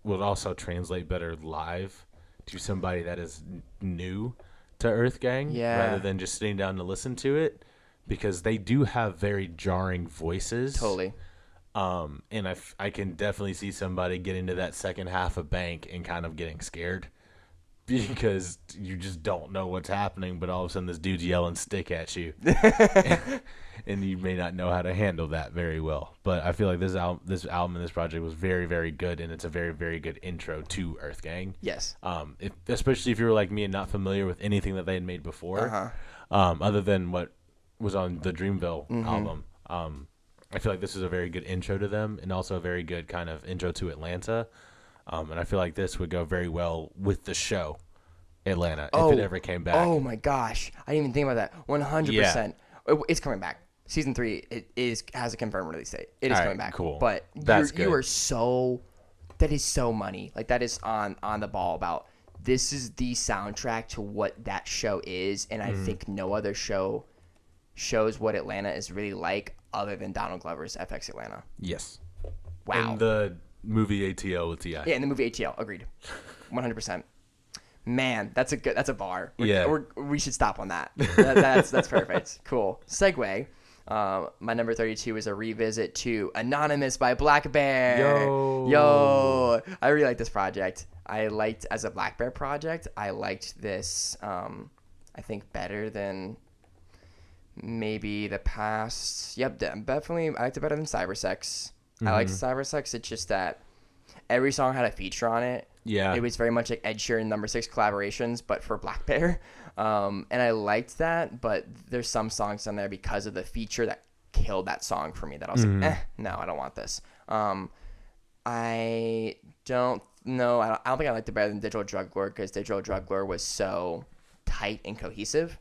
will also translate better live to somebody that is new to EARTHGANG rather than just sitting down to listen to it, because they do have very jarring voices. Totally. And I can definitely see somebody getting to that second half of Bank and kind of getting scared because you just don't know what's happening, but all of a sudden this dude's yelling stick at you. And you may not know how to handle that very well. But I feel like this album and this project was very, very good, and it's a very, very good intro to EARTHGANG. Yes. Especially if you were like me and not familiar with anything that they had made before, other than what was on the Dreamville album. I feel like this is a very good intro to them, and also a very good kind of intro to Atlanta. And I feel like this would go very well with the show Atlanta if it ever came back. Oh my gosh, I didn't even think about that. 100%. It's coming back. Season 3 has a confirmed release date. It is coming back. Cool. But you are so, that is so money. Like, that is on the ball about, this is the soundtrack to what that show is, and I think no other show shows what Atlanta is really like other than Donald Glover's FX Atlanta. Yes. Wow. And the movie ATL with T.I. Yeah, in the movie ATL. Agreed. 100%. Man, that's a bar. We should stop on that. That's perfect. Cool. Segue. My number 32 is a revisit to Anonymous by Blackbear. Yo. I really like this project. As a Blackbear project, I liked this, I think, better than maybe the past. Yep, definitely. I liked it better than Cybersex. I liked Cybersex. It's just that every song had a feature on it. Yeah. It was very much like Ed Sheeran number 6 collaborations, but for Blackbear. And I liked that, but there's some songs on there because of the feature that killed that song for me that I was like, no, I don't want this. I don't know. I don't think I liked it better than Digital Drug Lord, because Digital Drug Lord was so tight and cohesive.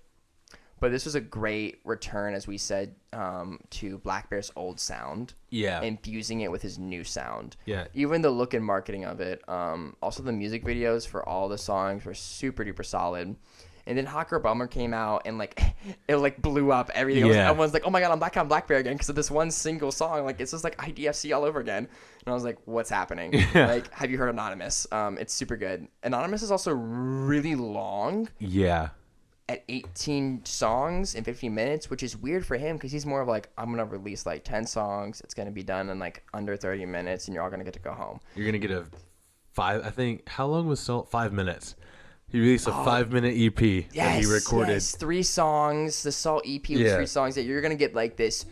But this was a great return, as we said, to Blackbear's old sound. Yeah. Infusing it with his new sound. Yeah. Even the look and marketing of it. Also, the music videos for all the songs were super duper solid. And then Hot Girl Bummer came out and like it like blew up everything. Yeah. Everyone's like, oh my god, I'm back on Blackbear again because of this one single song. Like it's just like IDFC all over again. And I was like, what's happening? Yeah. Like, have you heard Anonymous? It's super good. Anonymous is also really long. Yeah. At 18 songs in 15 minutes, which is weird for him because he's more of like, I'm going to release like 10 songs. It's going to be done in like under 30 minutes and you're all going to get to go home. You're going to get a 5, I think, how long was 5 minutes? He released a 5-minute EP that he recorded. Yes, 3 songs. The Salt EP was 3 songs that you're going to get like this.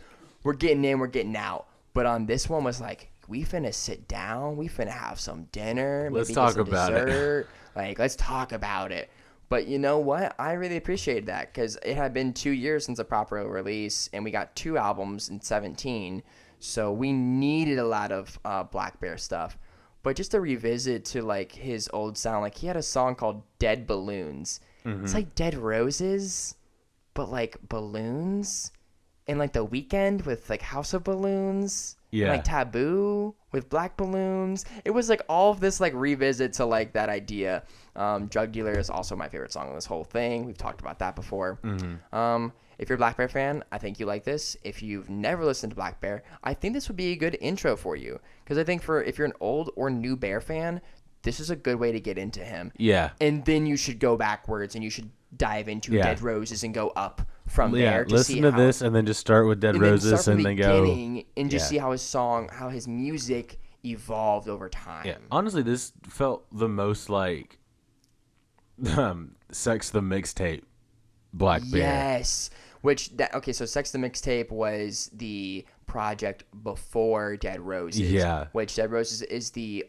We're getting in, we're getting out. But on this one was like, we finna sit down. We finna have some dinner. Let's maybe talk get some about dessert. it. Like, let's talk about it. But you know what? I really appreciated that because it had been 2 years since a proper release, and we got 2 albums in 2017. So we needed a lot of Blackbear stuff. But just to revisit to like his old sound, like he had a song called Dead Balloons. Mm-hmm. It's like Dead Roses, but like balloons. And like The Weeknd with like House of Balloons. Yeah. And, like Taboo with Black Balloons. It was like all of this like revisit to like that idea. Drug Dealer is also my favorite song on this whole thing. We've talked about that before. Mm-hmm. If you're a Blackbear fan, I think you like this. If you've never listened to Blackbear, I think this would be a good intro for you. Because I think if you're an old or new Bear fan, this is a good way to get into him. Yeah. And then you should go backwards and you should dive into Dead Roses and go up from there. To listen see to how, this and then just start with Dead Roses and then go. And just see how his music evolved over time. Yeah. Honestly, this felt the most like Sex the Mixtape Blackbear. Yes. So Sex the Mixtape was the project before Dead Roses. Yeah. Which Dead Roses is the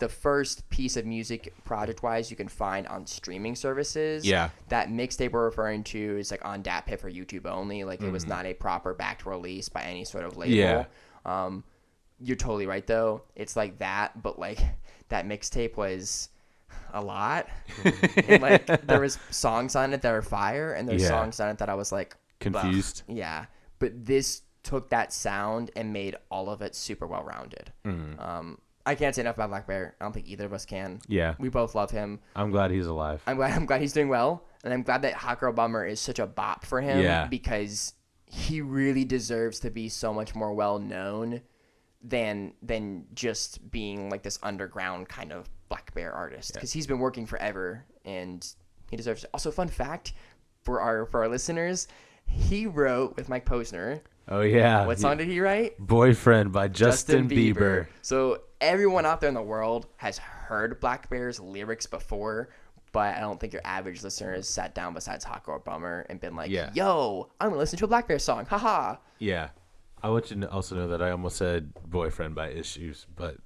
first piece of music project-wise you can find on streaming services. Yeah. That mixtape we're referring to is like on DatPiff or YouTube only. Like it was not a proper backed release by any sort of label. Yeah. You're totally right though. It's like that, but like that mixtape was a lot. And like there was songs on it that are fire and there's songs on it that I was like confused. Ugh. Yeah. But this took that sound and made all of it super well rounded. I can't say enough about Blackbear. I don't think either of us can. Yeah. We both love him. I'm glad he's alive. I'm glad he's doing well. And I'm glad that Hot Girl Bummer is such a bop for him because he really deserves to be so much more well known than just being like this underground kind of Blackbear artist. Because he's been working forever and he deserves it. Also, fun fact for our listeners, he wrote with Mike Posner. Oh, yeah. What song did he write? Boyfriend by Justin Bieber. So everyone out there in the world has heard Blackbear's lyrics before, but I don't think your average listener has sat down besides Hot Girl Bummer and been like, yo, I'm going to listen to a Blackbear song. Haha. Yeah. I want you to also know that I almost said Boyfriend by Issues, but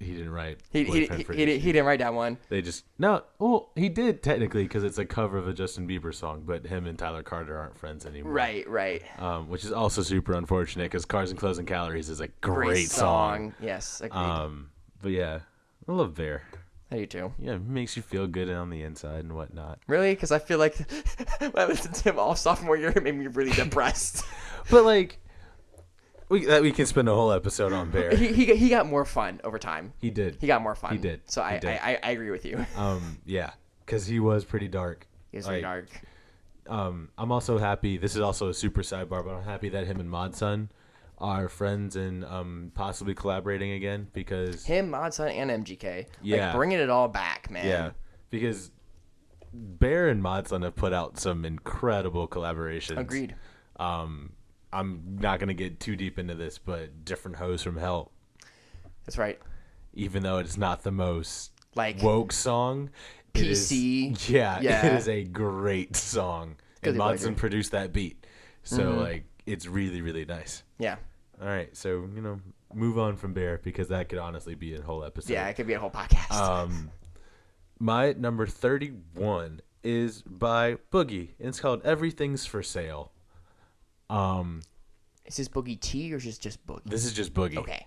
he didn't write he didn't write that one. They just well, he did technically because it's a cover of a Justin Bieber song, but him and Tyler Carter aren't friends anymore. Right. Which is also super unfortunate because Cars and Clothes and Calories is a great song. Yes, agreed. But yeah, I love Bear. I do too. Yeah, it makes you feel good on the inside and whatnot. Really? Because I feel like when I listened to him all sophomore year, it made me really depressed. But like. We can spend a whole episode on Bear. He got more fun over time. He did. He got more fun. He did. So I agree with you. Yeah, because he was pretty dark. He was pretty dark. I'm also happy. This is also a super sidebar, but I'm happy that him and Modson are friends and possibly collaborating again because him, Modson, and MGK. Yeah, like bringing it all back, man. Yeah, because Bear and Modson have put out some incredible collaborations. Agreed. I'm not going to get too deep into this, but Different Hoes from Hell. That's right. Even though it's not the most like woke song. PC. It is a great song. And Modson produced that beat. So, like, it's really, really nice. Yeah. All right. So, move on from Bear because that could honestly be a whole episode. Yeah, it could be a whole podcast. My number 31 is by Boogie. And it's called Everything's for Sale. Is this Boogie T or just Boogie? This is just Boogie. Okay.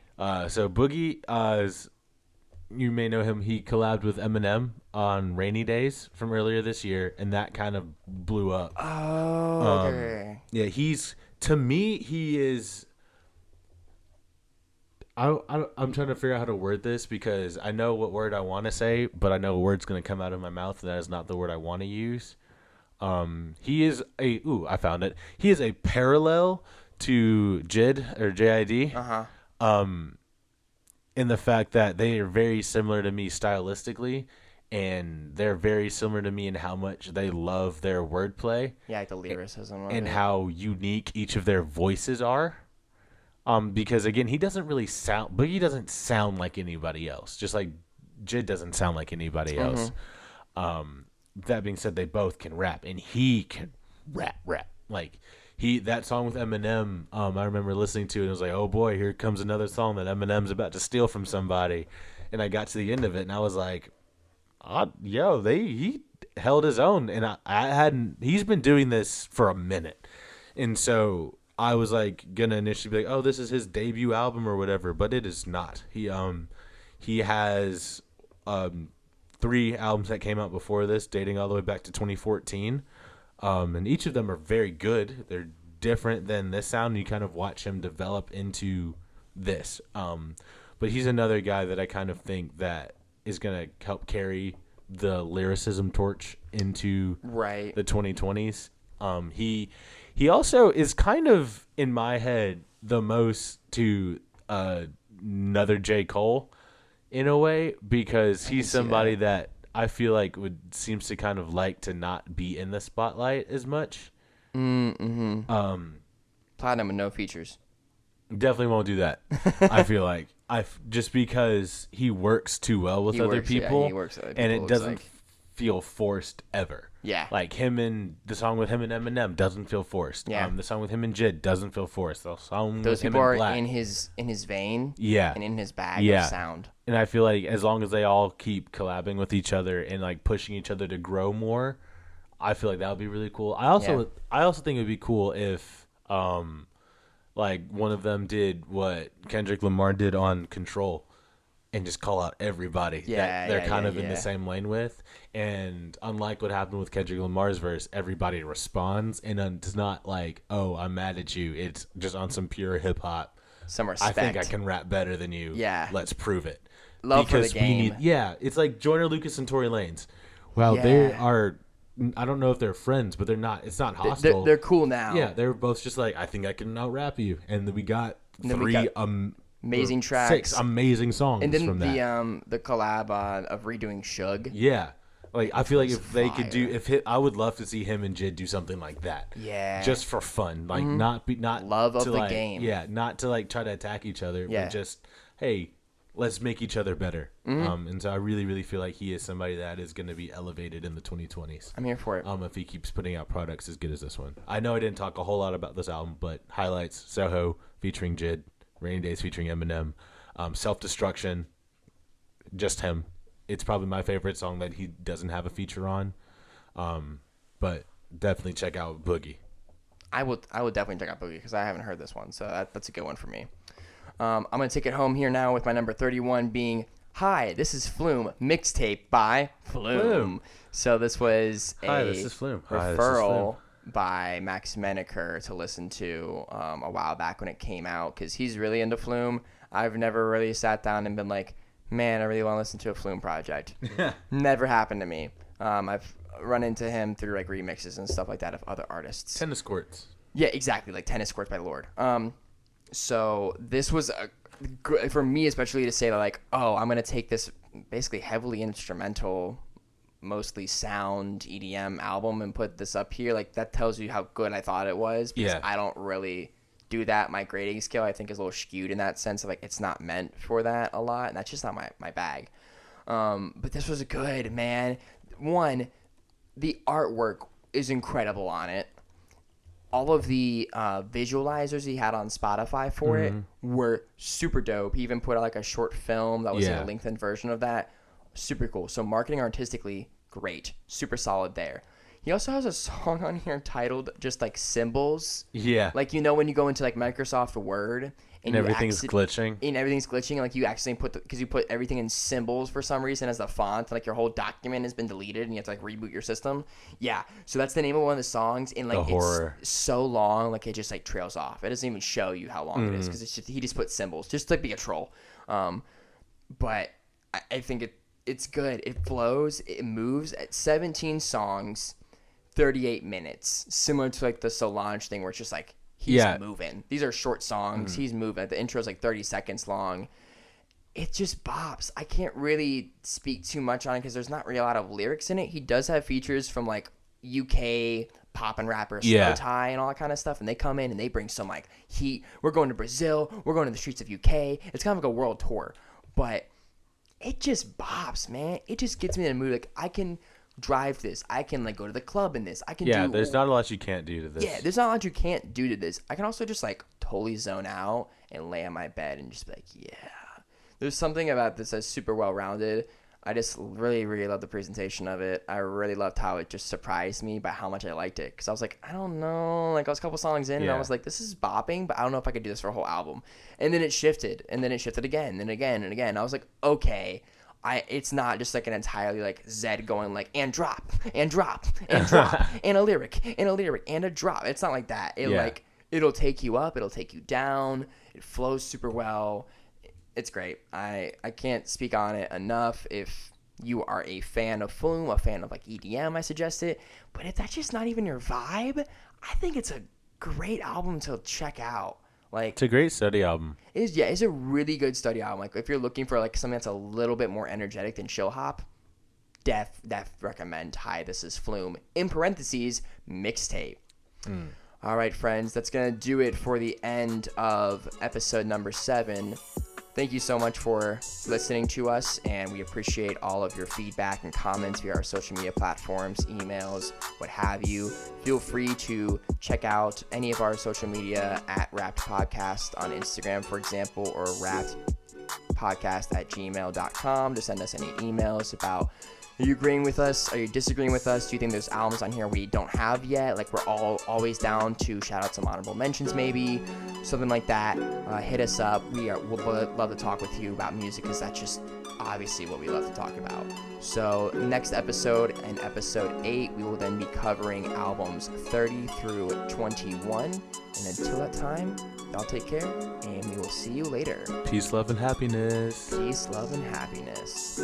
So Boogie is you may know him. He collabed with Eminem on Rainy Days from earlier this year, and that kind of blew up. Oh, okay. Yeah, to me, he is. I'm trying to figure out how to word this because I know what word I want to say, but I know a word's going to come out of my mouth, and that is not the word I want to use. He is I found it. He is a parallel to JID or JID. In the fact that they are very similar to me stylistically, and they're very similar to me in how much they love their wordplay. Yeah, like the lyricism. And how unique each of their voices are. Because again, Boogie doesn't sound like anybody else. Just like JID doesn't sound like anybody else. That being said, they both can rap, and he can rap. Like that song with Eminem, I remember listening to it and I was like, oh boy, here comes another song that Eminem's about to steal from somebody. And I got to the end of it and I was like, he held his own, and he's been doing this for a minute. And so I was like gonna initially be like, oh, this is his debut album or whatever, but it is not. He has 3 albums that came out before this, dating all the way back to 2014. And each of them are very good. They're different than this sound. You kind of watch him develop into this. But he's another guy that I kind of think that is going to help carry the lyricism torch into the 2020s. He also is kind of, in my head, the most to another J. Cole in a way, because he's somebody that I feel like seems to kind of like to not be in the spotlight as much. Platinum with no features. Definitely won't do that. I feel like just because he works too well with other people, and it doesn't feel forced ever. Yeah, like the song with him and Eminem doesn't feel forced. Yeah, the song with him and JID doesn't feel forced. Those people are in his vein. Yeah, and in his bag of sound. And I feel like as long as they all keep collabing with each other and like pushing each other to grow more, I feel like that would be really cool. I also think it would be cool if like one of them did what Kendrick Lamar did on Control and just call out everybody that they're kind of in the same lane with. And unlike what happened with Kendrick Lamar's verse, everybody responds, and it's not like, oh, I'm mad at you. It's just on some pure hip hop. Some respect. I think I can rap better than you. Yeah. Let's prove it. Love because for the game. It's like Joyner Lucas and Tory Lanez. Wow, they are. I don't know if they're friends, but they're not. It's not hostile. They're cool now. Yeah, they're both just like, I think I can out rap you, and then we got amazing tracks, 6 amazing songs. And then from that. The collab of redoing Suge. Yeah, like I feel like if they could do, I would love to see him and JID do something like that. Yeah, just for fun, like not love of the game. Yeah, not to like try to attack each other, but just hey. Let's make each other better. And so I really, really feel like he is somebody that is going to be elevated in the 2020s. I'm here for it. If he keeps putting out products as good as this one. I know I didn't talk a whole lot about this album, but highlights: Soho featuring JID, Rainy Days featuring Eminem, Self-Destruction, just him. It's probably my favorite song that he doesn't have a feature on. But definitely check out Boogie. I would definitely check out Boogie because I haven't heard this one, so that's a good one for me. I'm going to take it home here now with my number 31 being Hi, this is Flume, mixtape by Flume. So this was referral by Max Menaker to listen to a while back when it came out because he's really into Flume. I've never really sat down and been like, man, I really want to listen to a Flume project. Never happened to me. I've run into him through like remixes and stuff like that of other artists. Tennis courts. Yeah, exactly, like Tennis Courts by Lord. So this was for me especially to say that like, oh, I'm gonna take this basically heavily instrumental, mostly sound EDM album and put this up here. Like that tells you how good I thought it was. Because I don't really do that. My grading scale I think is a little skewed in that sense of like it's not meant for that a lot, and that's just not my bag. But this was good, man. One, the artwork is incredible on it. All of the visualizers he had on Spotify for it were super dope. He even put out like a short film that was like a lengthened version of that. Super cool. So marketing artistically, great. Super solid there. He also has a song on here titled just like Symbols. Yeah. Like, you know, when you go into like Microsoft Word and everything's glitching. And everything's glitching. And like you accidentally because you put everything in symbols for some reason as the font. Like your whole document has been deleted and you have to like reboot your system. Yeah. So that's the name of one of the songs. And like it's so long. Like it just like trails off. It doesn't even show you how long it is because he just put symbols just to like be a troll. But I think it's good. It flows. It moves at 17 songs. 38 minutes, similar to like the Solange thing where it's just like he's moving. These are short songs. He's moving. The intro is like 30 seconds long. It just bops. I can't really speak too much on it because there's not really a lot of lyrics in it. He does have features from like UK pop and rapper Slow Tie and all that kind of stuff, and they come in and they bring some like heat. We're going to Brazil. We're going to the streets of UK. It's kind of like a world tour, but it just bops, man. It just gets me in the mood. Like I can drive this. I can like go to the club in this. I can do there's not a lot you can't do to this. Yeah, there's not a lot you can't do to this. I can also just like totally zone out and lay on my bed and just be like, yeah. There's something about this that's super well rounded. I just really, really love the presentation of it. I really loved how it just surprised me by how much I liked it. Because I was like, I don't know. Like I was a couple songs in and I was like, this is bopping, but I don't know if I could do this for a whole album. And then it shifted. And then it shifted again and again and again. I was like, okay. It's not just like an entirely like Zed going like and drop and drop and drop and a lyric and a lyric and a drop. It's not like that. Like it'll take you up, it'll take you down. It flows super well. It's great. I can't speak on it enough. If you are a fan of Flume, a fan of like EDM, I suggest it. But if that's just not even your vibe, I think it's a great album to check out. Like it's a great study album. It's a really good study album. Like if you're looking for like something that's a little bit more energetic than chill hop, def recommend. Hi, this is Flume. In parentheses, mixtape. All right, friends, that's gonna do it for the end of episode number 7. Thank you so much for listening to us, and we appreciate all of your feedback and comments via our social media platforms, emails, what have you. Feel free to check out any of our social media at Wrapped Podcast on Instagram, for example, or wrappedpodcast@gmail.com to send us any emails about are you agreeing with us? Are you disagreeing with us? Do you think there's albums on here we don't have yet? Like we're always down to shout out some honorable mentions maybe, something like that. Hit us up. We'll love to talk with you about music because that's just obviously what we love to talk about. So next episode, in episode 8, we will then be covering albums 30 through 21. And until that time, y'all take care and we will see you later. Peace, love, and happiness. Peace, love, and happiness.